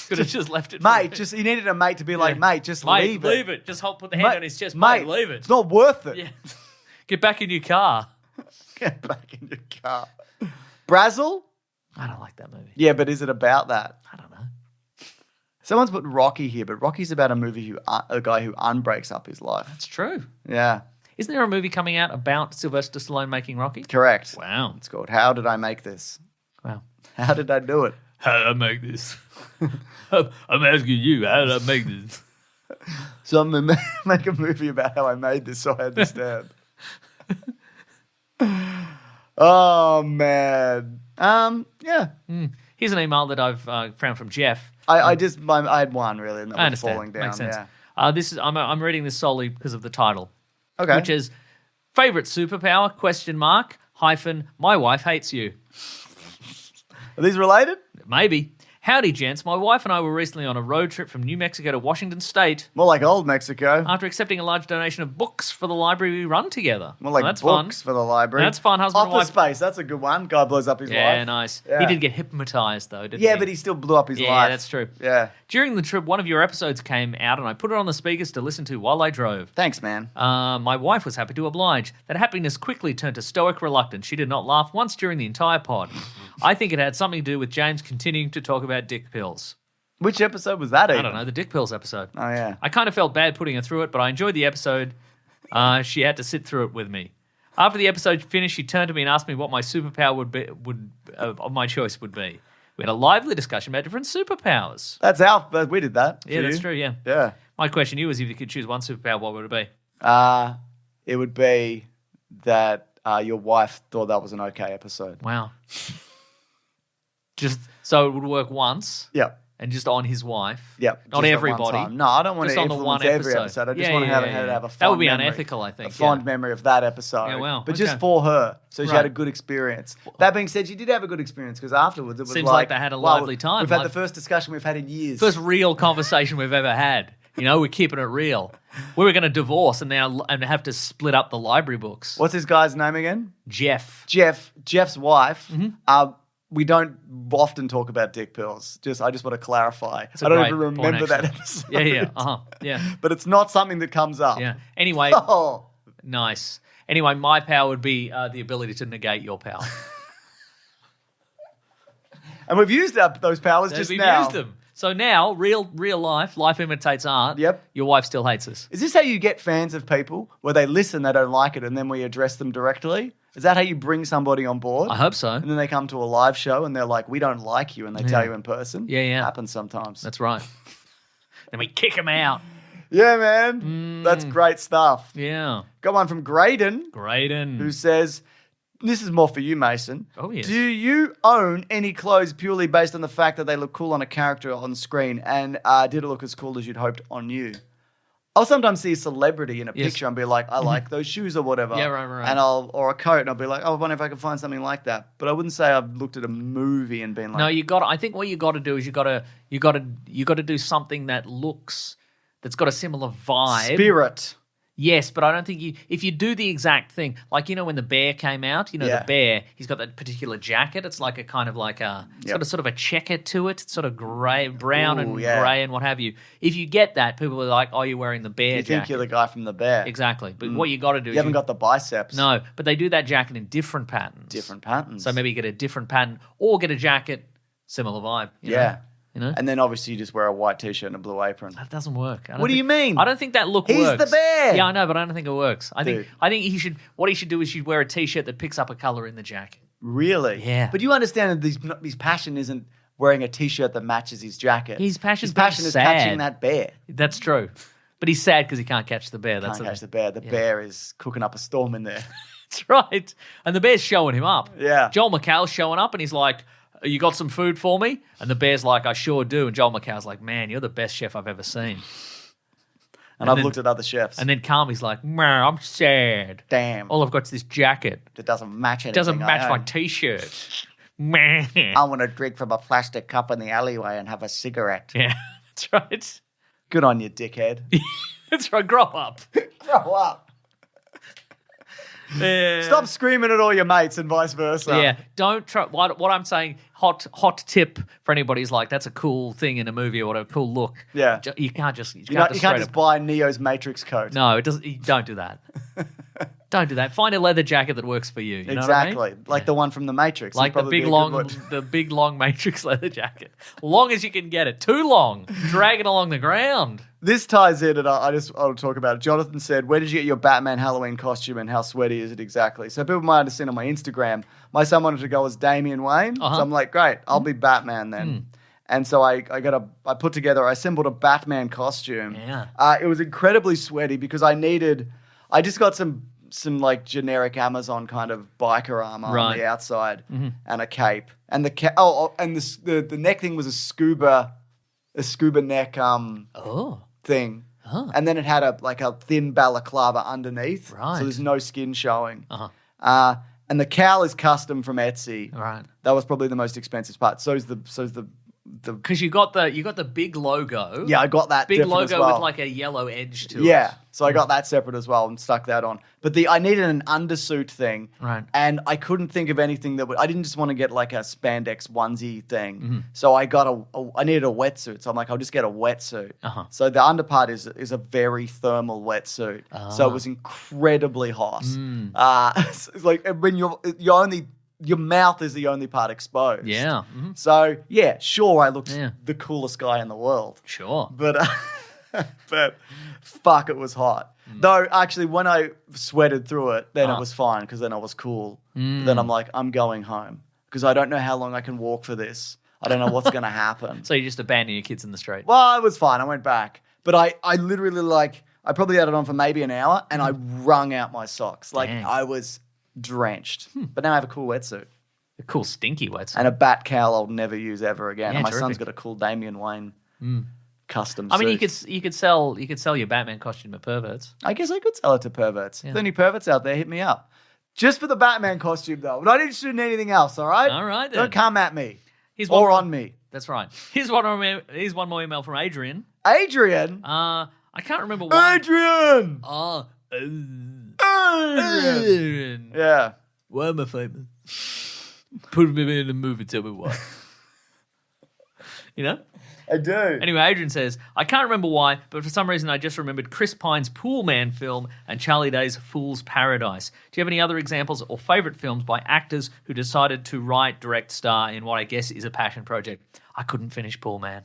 Could have just left it. Mate, he needed a mate to be like, mate, just Mate, leave it. Just put the hand on his chest. Mate, Leave it. It's not worth it. Yeah. Get back in your car. Get back in your car. Brazzle? I don't like that movie. Yeah, but is it about that? I don't know. Someone's put Rocky here, but Rocky's about a guy who unbreaks up his life. That's true. Yeah, Isn't there a movie coming out about Sylvester Stallone making Rocky? correct. Wow. It's called How Did I Make This? Wow. How did I do it? How did I make this? I'm asking you, how did I make this? So I'm going to make a movie about how I made this so I understand. Oh, man. Yeah. Here's an email that I've found from Jeff. I had one really, and that I was understand. falling down. Makes sense. Yeah. This is I'm reading this solely because of the title, Okay. which is favorite superpower ? Hyphen my wife hates you. Are these related? Maybe. Howdy, gents. My wife and I were recently on a road trip from New Mexico to Washington State More like old Mexico. after accepting a large donation of books for the library we run together. More like that's books fun. for the library. That's fun, husband and Office wife. Space, that's a good one. Guy blows up his Yeah, life. nice. Yeah. He did get hypnotized, though, didn't he? Yeah, but he still blew up his Yeah, life. that's true. Yeah. During the trip, one of your episodes came out, and I put it on the speakers to listen to while I drove. Thanks, man. My wife was happy to oblige. That happiness quickly turned to stoic reluctance. She did not laugh once during the entire pod. I think it had something to do with James continuing to talk about dick pills. Which episode was that even? I don't know, the dick pills episode. Oh, yeah. I kind of felt bad putting her through it, but I enjoyed the episode. She had to sit through it with me. After the episode finished, she turned to me and asked me what my superpower of my choice would be. We had a lively discussion about different superpowers. That's our... We did that. Yeah, for that's you. true, yeah. Yeah. My question to you is if you could choose one superpower, what would it be? It would be that your wife thought that was an okay episode. Wow. Just so it would work once Yep. and just on his wife. Yep. Not just at one everybody. time. No, I don't want Just to on the influence one every episode. episode. I just Yeah, want to yeah, have yeah, her yeah. have a fond That would be memory. unethical, I think, A fond yeah. memory of that episode. Yeah, wow, But okay. just for her. So she Right. had a good experience. That being said, she did have a good experience because afterwards it was Seems like they had a wow, lively time. We've had Like- the first discussion we've had in years. First real conversation we've ever had. You know, we're keeping it real. We were going to divorce and now and have to split up the library books. What's this guy's name again? Jeff. Jeff's wife. Mm-hmm. We don't often talk about dick pills. I just want to clarify. It's a I don't great even point, remember that actually. episode. Yeah, yeah. Uh-huh. Yeah. But it's not something that comes up. Yeah. Anyway, Oh. nice. Anyway, my power would be the ability to negate your power. And we've used up those powers just We've now. used them. So now, real life imitates art. Yep. Your wife still hates us. Is this how you get fans of people where they listen, they don't like it, and then we address them directly? Is that how you bring somebody on board? I hope so. And then they come to a live show and they're like, we don't like you, and they tell you in person? Yeah, yeah. Happens sometimes. That's right. Then we kick him out. Yeah, man. That's great stuff. Yeah. Got one from Graydon, Graydon. who says, this is more for you, Mason. Oh, yes. Do you own any clothes purely based on the fact that they look cool on a character on screen? And did it look as cool as you'd hoped on you? I'll sometimes see a celebrity in a Yes. picture and be like, I like those shoes or whatever. Yeah, right. And or a coat, and I'll be like, oh, I wonder if I can find something like that. But I wouldn't say I've looked at a movie and been like, No, I think what you got to do is you got to do something that's got a similar vibe. spirit. Yes, but I don't think if you do the exact thing, like, you know, when the bear came out, you know, Yeah. the bear, he's got that particular jacket. It's like a kind of like it's got a sort of a checker to it. It's sort of grey, brown and Ooh, yeah. grey and what have you. If you get that, people are like, oh, you're wearing the bear You jacket. think you're the guy from the bear. Exactly. But what you got to do is You haven't got the biceps. No, but they do that jacket in different patterns. Different patterns. So maybe get a different pattern or get a jacket, similar vibe. You Yeah. know? You know? And then obviously you just wear a white t-shirt and a blue apron. That doesn't work. I don't What do you think- mean? I don't think that look He's works. the bear. Yeah, I know, but I don't think it works. I Dude. think what he should do is he'd wear a t-shirt that picks up a color in the jacket. Really? Yeah. But you understand that his passion isn't wearing a t-shirt that matches his jacket. His passion is catching that bear. That's true. But he's sad because he can't catch the bear. That's Can't catch the bear. The bear is cooking up a storm in there. That's right. And the bear's showing him up. Yeah. Joel McHale's showing up and he's like, you got some food for me? And the bear's like, I sure do. And Joel McHale's like, man, you're the best chef I've ever seen. And I've then- looked at other chefs. And then Carmi's like, man, I'm sad. Damn. All I've got is this jacket. It doesn't match anything. It doesn't match I my own. t-shirt. Man. I want to drink from a plastic cup in the alleyway and have a cigarette. Yeah, that's right. Good on you, dickhead. That's right. Grow up. Grow up. Stop screaming at all your mates and vice versa. Yeah, don't try. What I'm saying, hot tip for anybody is like, that's a cool thing in a movie or whatever, cool look. Yeah. You can't just You can't just buy Neo's Matrix coat. No, it doesn't. You don't do that. Don't do that. Find a leather jacket that works for you. You know what I mean? Exactly. Like the one from the Matrix. Like the It'd probably big be a long, good one. the big long Matrix leather jacket. Long as you can get it. Too long. Drag it along the ground. This ties in, and I'll talk about it. Jonathan said, where did you get your Batman Halloween costume and how sweaty is it exactly? So people might have seen on my Instagram, my son wanted to go as Damian Wayne. So I'm like, great, I'll be Batman then. And so I assembled a Batman costume. Yeah. It was incredibly sweaty because I just got some like generic Amazon kind of biker armor on Right. the outside and a cape. And the neck thing was a scuba neck Oh. thing. Oh. And then it had a thin balaclava underneath. Right. So there's no skin showing. Uh-huh. And the cowl is custom from Etsy. Right. That was probably the most expensive part. So's the Because you got the big logo. Yeah, I got that big different logo as well. with like a yellow edge to it. Yeah, so I got that separate as well and stuck that on. But I needed an undersuit thing, Right. And I couldn't think of anything that would. I didn't just want to get like a spandex onesie thing, Mm-hmm. so I got I needed a wetsuit. So I'm like, I'll just get a wetsuit. Uh-huh. So the underpart is a very thermal wetsuit, so it was incredibly hot. It's like when your mouth is the only part exposed. Yeah. Mhm. So yeah, sure, I looked the coolest guy in the world. Sure. But but fuck, it was hot. Though actually, when I sweated through it, then it was fine because then I was cool. But then I'm like, I'm going home because I don't know how long I can walk for this. I don't know what's going to happen. So you just abandon your kids in the street. Well, it was fine. I went back, but I literally I probably had it on for maybe an hour, and I wrung out my socks. Like Dang. I was drenched. But now I have a cool wetsuit A cool stinky wetsuit. and a bat cowl I'll never use ever again. Yeah, And my son's terrific. got a cool Damian Wayne custom I mean, suit. you could sell your Batman costume to perverts. I guess I could sell it to perverts. If any perverts out there, hit me up. Just for the Batman costume, though. Not interested in anything else, all right? All right, then. Don't come at me. Here's Or one- on me. That's right. Here's one more email from Adrian. Adrian? I can't remember why. Adrian! Adrian. Adrian! Yeah. Why am I famous? Put me in a movie, tell me why. You know? I do. Anyway, Adrian says, I can't remember why, but for some reason I just remembered Chris Pine's Pool Man film and Charlie Day's Fool's Paradise. Do you have any other examples or favourite films by actors who decided to write, direct, star in what I guess is a passion project? I couldn't finish Pool Man.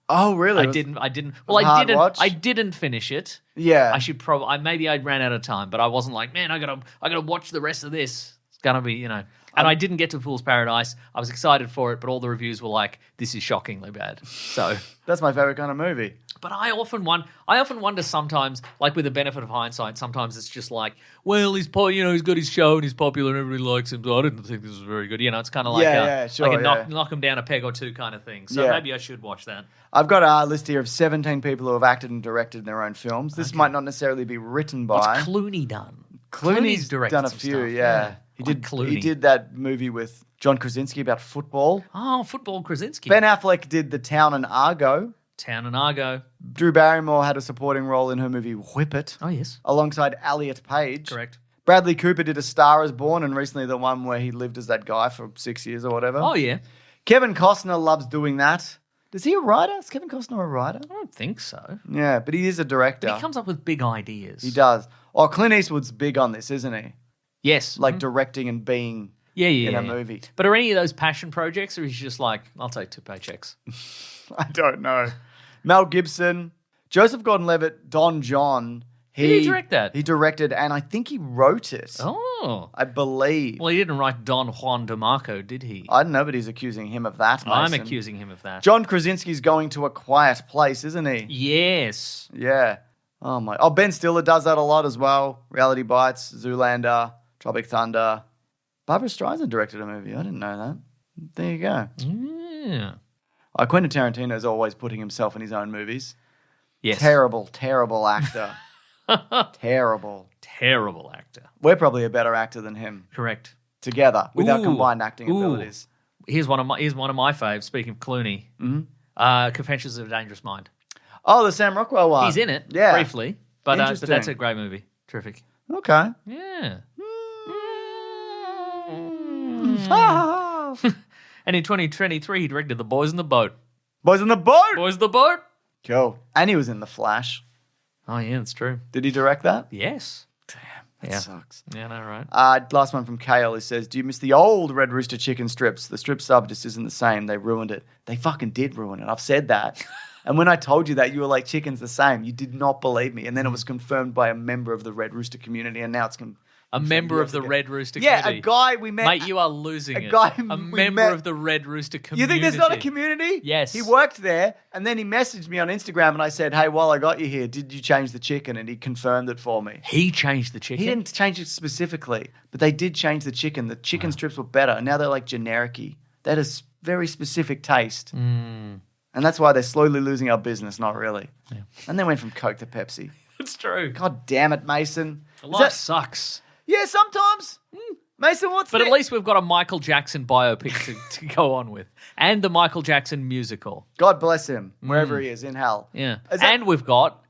Oh, really? I didn't. a hard watch? I didn't finish it. Yeah. I should probably. Maybe I ran out of time, but I wasn't like, man, I gotta watch the rest of this. It's gonna be, And I didn't get to Fool's Paradise. I was excited for it, but all the reviews were like, "This is shockingly bad." So, That's my favorite kind of movie. but I often wonder sometimes, like with the benefit of hindsight, sometimes it's just like, well, he's got his show and he's popular and everybody likes him. So I didn't think this was very good. It's kind of like knock him down a peg or two kind of thing. So maybe I should watch that. I've got a list here of 17 people who have acted and directed their own films. This might not necessarily be written by. What's Clooney done? Clooney's directed done a some few, stuff. yeah. He Like did. Clooney. He did that movie with John Krasinski about football. Oh, Football Krasinski. Ben Affleck did The Town and Argo. Town and Argo. Drew Barrymore had a supporting role in her movie Whip It, Oh, yes. alongside Elliot Page. Correct. Bradley Cooper did A Star Is Born, and recently the one where he lived as that guy for 6 years or whatever. Oh, yeah. Kevin Costner loves doing that. Is he a writer? Is Kevin Costner a writer? I don't think so. Yeah, but he is a director. He comes up with big ideas. He does. Oh, Clint Eastwood's big on this, isn't he? Yes. Like directing and being in a movie. But are any of those passion projects, or is he just like, I'll take 2 paychecks? I don't know. Mel Gibson, Joseph Gordon-Levitt, Don John. Did he direct that? He directed, and I think he wrote it. Oh. I believe. Well, he didn't write Don Juan DeMarco, did he? I don't know, but he's accusing him of that, Mason. I'm accusing him of that. John Krasinski's going to A Quiet Place, isn't he? Yes. Yeah. Oh, my. Oh, Ben Stiller does that a lot as well. Reality Bites, Zoolander, Tropic Thunder. Barbara Streisand directed a movie. I didn't know that. There you go. Yeah. Quentin Tarantino's always putting himself in his own movies. Yes. Terrible, terrible actor. Terrible. Terrible actor. We're probably a better actor than him Correct. together with our Ooh. combined acting Ooh. abilities. Here's one of my faves. Speaking of Clooney, Confessions of a Dangerous Mind. Oh, the Sam Rockwell one. He's in it, Yeah. briefly, but that's Interesting. a great movie. Terrific. Okay. Yeah. Ah. And in 2023, he directed The Boys in the Boat. Boys in the Boat. Boys in the Boat. Cool. And he was in The Flash. Oh yeah, that's true. Did he direct that? Yes. That sucks. Yeah, no, right. Last one from Kale. He says, do you miss the old Red Rooster chicken strips? The strip sub just isn't the same. They ruined it. They fucking did ruin it. I've said that. And when I told you that, you were like, chicken's the same. You did not believe me. And then it was confirmed by a member of the Red Rooster community. And now it's A member of the Red Rooster Yeah, community. a guy we met. Mate, you are losing a it. guy A we member met- of the Red Rooster You community. think there's not a community? Yes. He worked there, and then he messaged me on Instagram, and I said, hey, while I got you here, did you change the chicken? And he confirmed it for me. He changed the chicken. He didn't change it specifically, but they did change the chicken. The chicken strips were better, and now they're like generic-y. They had a very specific taste. And that's why they're slowly losing our business, not really. Yeah. And they went from Coke to Pepsi. It's true. God damn it, Mason. Life sucks. Yeah, sometimes. Mason, what's But at least we've got a Michael Jackson biopic to go on with. And the Michael Jackson musical. God bless him, wherever he is, in hell. Yeah. Is that- And we've got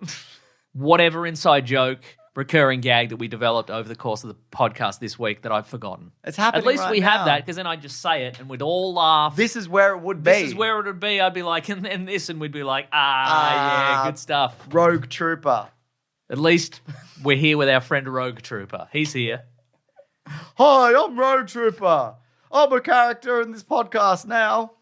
whatever inside joke, recurring gag that we developed over the course of the podcast this week that I've forgotten. It's happening At least right we have now. that, because then I'd just say it and we'd all laugh. This is where it would be. This is where it would be. I'd be like, and then this, and we'd be like, yeah, good stuff. Rogue Trooper. At least we're here with our friend Rogue Trooper. He's here. Hi, I'm Rogue Trooper. I'm a character in this podcast now.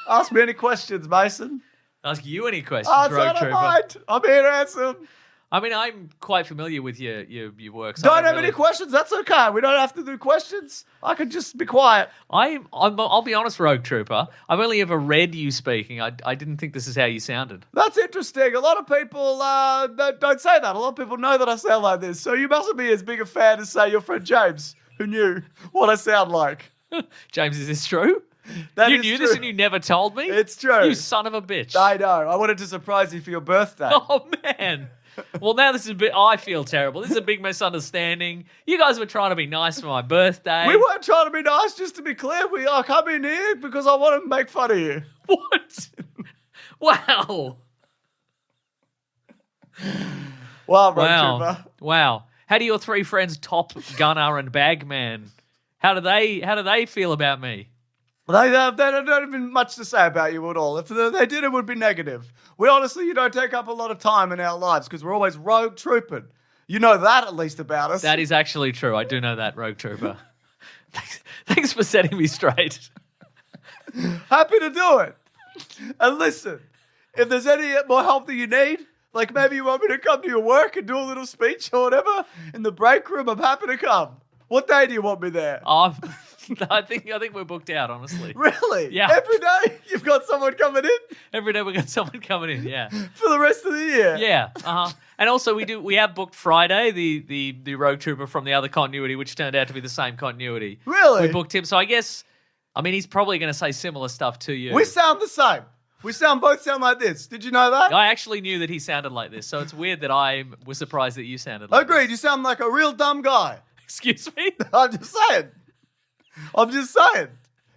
Ask me any questions, Mason. Ask you any questions, Answer Rogue the Trooper. mind. I'm here to answer them. I mean, I'm quite familiar with your work. So Don't have any questions? That's okay. We don't have to do questions. I can just be quiet. I'll be honest, Rogue Trooper. I've only ever read you speaking. I didn't think this is how you sounded. That's interesting. A lot of people don't say that. A lot of people know that I sound like this. So you mustn't be as big a fan as, say, your friend James, who knew what I sound like. James, is this true? That you is knew true. this and you never told me? It's true. You son of a bitch. I know. I wanted to surprise you for your birthday. Oh, man. Well, now this is a bit... I feel terrible. This is a big misunderstanding. You guys were trying to be nice for my birthday. We weren't trying to be nice, just to be clear. I come in here because I want to make fun of you. What? Wow. Wow, Rogue Trooper. Wow. How do your three friends, Top, Gunner, and Bagman, how do they feel about me? They don't have much to say about you at all. If they did, it would be negative. You don't take up a lot of time in our lives because we're always rogue trooping. You know that at least about us. That is actually true. I do know that, Rogue Trooper. Thanks for setting me straight. Happy to do it. And listen, if there's any more help that you need, like maybe you want me to come to your work and do a little speech or whatever in the break room, I'm happy to come. What day do you want me there? I think we're booked out, honestly. Really? Yeah. Every day you've got someone coming in Every day we got someone coming in, yeah. for the rest of the year? Yeah. And also we have booked Friday, the Rogue Trooper from the other continuity, which turned out to be the same continuity. Really? We booked him, so I guess he's probably gonna say similar stuff to you. We sound the same. We both sound like this. Did you know that? I actually knew that he sounded like this, so it's weird that I was surprised that you sounded like Agreed. this. You sound like a real dumb guy. Excuse me? I'm just saying.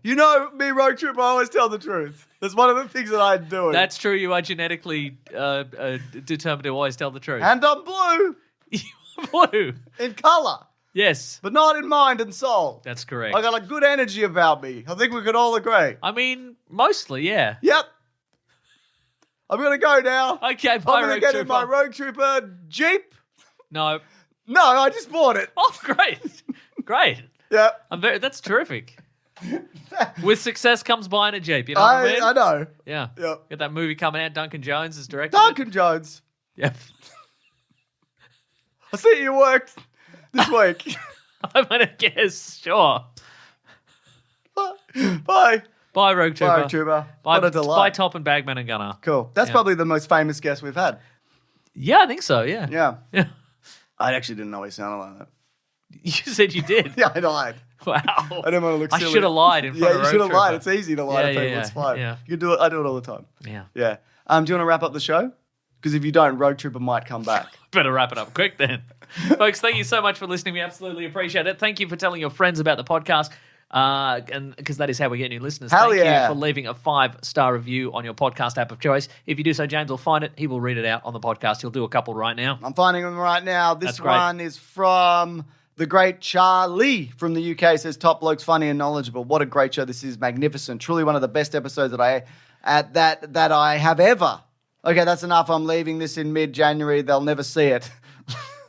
You know me, Rogue Trooper, I always tell the truth. That's one of the things that I do. That's true. You are genetically determined to always tell the truth. And I'm blue Blue. in colour, Yes, but not in mind and soul. that's correct. I got a good energy about me. I think we could all agree. I mean, mostly, yeah. Yep. I'm going to go now. Okay, I'm bye, going to Rogue get Trooper. in my Rogue Trooper Jeep. No. No, I just bought it. Oh, great. Great. Yep. That's terrific. With success comes buying a Jeep, you know what I mean? I know. Yeah. Yep. Got that movie coming out, Duncan Jones is directing Duncan Jones. it. Yep. I see you worked this week. I'm going to guess, sure. Bye. Bye, Rogue Trooper. Bye, Rogue Trooper. Bye, What a delight. bye, Top and Bagman and Gunner. Cool. That's Yeah. probably the most famous guest we've had. Yeah, I think so, yeah. Yeah. Yeah. I actually didn't know he sounded like that. You said you did. Yeah, I lied. Wow. I didn't want to look I silly. should have lied in front Yeah, of you Rogue should have lied. Trooper. It's easy to lie Yeah, to people. yeah, It's fine. yeah. You can do it. I do it all the time. Yeah. Yeah. Do you want to wrap up the show? Because if you don't, Rogue Trooper might come back. Better wrap it up quick then. Folks, thank you so much for listening. We absolutely appreciate it. Thank you for telling your friends about the podcast. And because that is how we get new listeners. Hell Thank yeah. you for leaving a 5-star review on your podcast app of choice. If you do so, James will find it. He will read it out on the podcast. He'll do a couple right now. I'm finding them right now. This That's great. one is from the great Charlie from the UK. It says, top blokes, funny and knowledgeable. What a great show. This is magnificent. Truly one of the best episodes that I have ever. Okay, that's enough. I'm leaving this in mid-January. They'll never see it.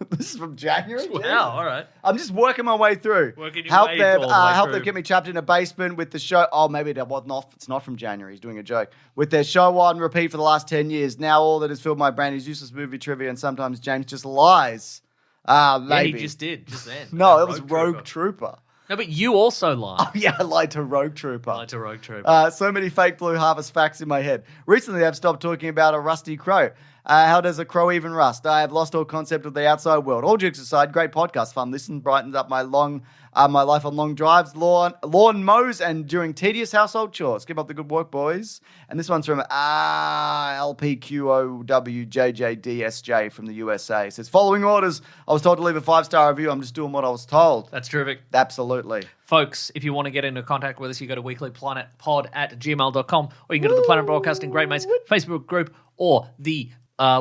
This is from January? Wow, all right. I'm just working my way through. Working your way all the way help through. them get me trapped in a basement with the show. Oh, maybe that was not. It's not from January. He's doing a joke. With their show on repeat for the last 10 years. Now all that has filled my brain is useless movie trivia, and sometimes James just lies. Yeah, Maybe. he just did, just then. No, it was Rogue Trooper. No, but you also lied. Oh, yeah, I lied to Rogue Trooper. Lied to Rogue Trooper. So many fake Blue Harvest facts in my head. Recently, I've stopped talking about a rusty crow. How does a crow even rust? I have lost all concept of the outside world. All jokes aside, great podcast. Fun listen, brightens up my life on long drives, lawn mows, and during tedious household chores. Keep up the good work, boys. And this one's from LPQOWJJDSJ from the USA. It says, following orders. I was told to leave a 5-star review. I'm just doing what I was told. That's terrific. Absolutely. Folks, if you want to get into contact with us, you go to weeklyplanetpod@gmail.com, or you can go to the Planet Broadcasting Great Mates Facebook group, or the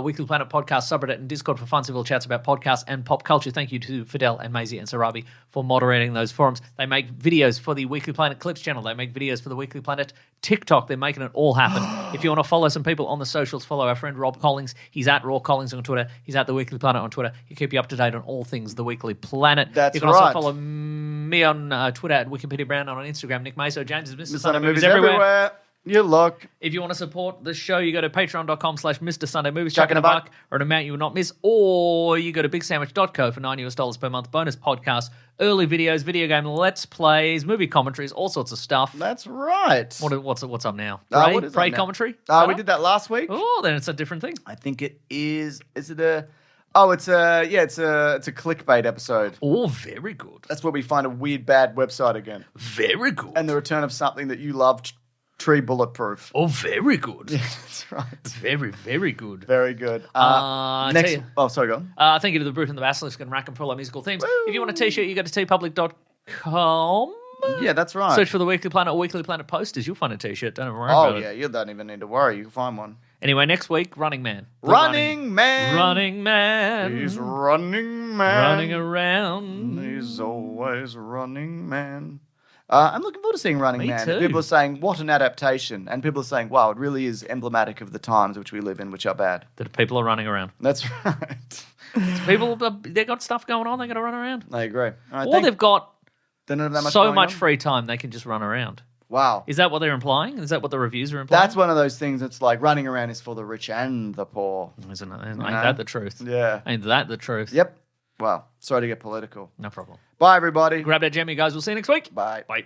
Weekly Planet Podcast subreddit and Discord for fun civil chats about podcasts and pop culture. Thank you to Fidel and Maisie and Sarabi for moderating those forums. They make videos for the Weekly Planet Clips channel. They make videos for the Weekly Planet TikTok. They're making it all happen. If you want to follow some people on the socials, follow our friend Rob Collins. He's at Raw Collins on Twitter. He's at The Weekly Planet on Twitter. He'll keep you up to date on all things The Weekly Planet. That's You can right. also follow me on Twitter at Wikipedia Brown, and on Instagram, Nick Maso. James is Mr. Sunday Movies Movies everywhere. You look. If you want to support the show, you go to patreon.com/Mr. Sunday Movies, Chuck in a buck. or an amount you will not miss, or you go to bigsandwich.co for $9 per month, bonus podcasts, early videos, video game let's plays, movie commentaries, all sorts of stuff. That's right. What's up now? What is Prey up now? commentary? We did that last week. Oh, then it's a different thing. I think it is. Is it a? Oh, it's a clickbait episode. Oh, very good. That's where we find a weird bad website again, Very good. and the return of something that you loved. Tree bulletproof. Oh, very good. That's right. Very, very good. Very good. tell Next. you- Oh, sorry, go on. Thank you to the Brute and the Basilisk and Rackham for all our musical themes. If you want a t-shirt, you go to tpublic.com. Yeah, that's right. Search for the Weekly Planet or Weekly Planet posters. You'll find a t-shirt. Don't worry about Oh, it. yeah, you don't even need to worry. You can find one. Anyway, next week, Running Man. The Running Man. Running Man. He's running man. running around. He's always running man. I'm looking forward to seeing Running Me Man. too. People are saying, what an adaptation. And people are saying, wow, it really is emblematic of the times which we live in, which are bad. That people are running around. That's right. People, they've got stuff going on. They're going to run around. I agree. All right, Or they've got They don't have that much so going much on. free time they can just run around. Wow. Is that what they're implying? Is that what the reviews are implying? That's one of those things that's like running around is for the rich and the poor. Isn't it? Ain't that the truth? Yeah. Ain't that the truth? Yep. Wow. Sorry to get political. No problem. Bye, everybody. Grab that gem, you guys. We'll see you next week. Bye. Bye.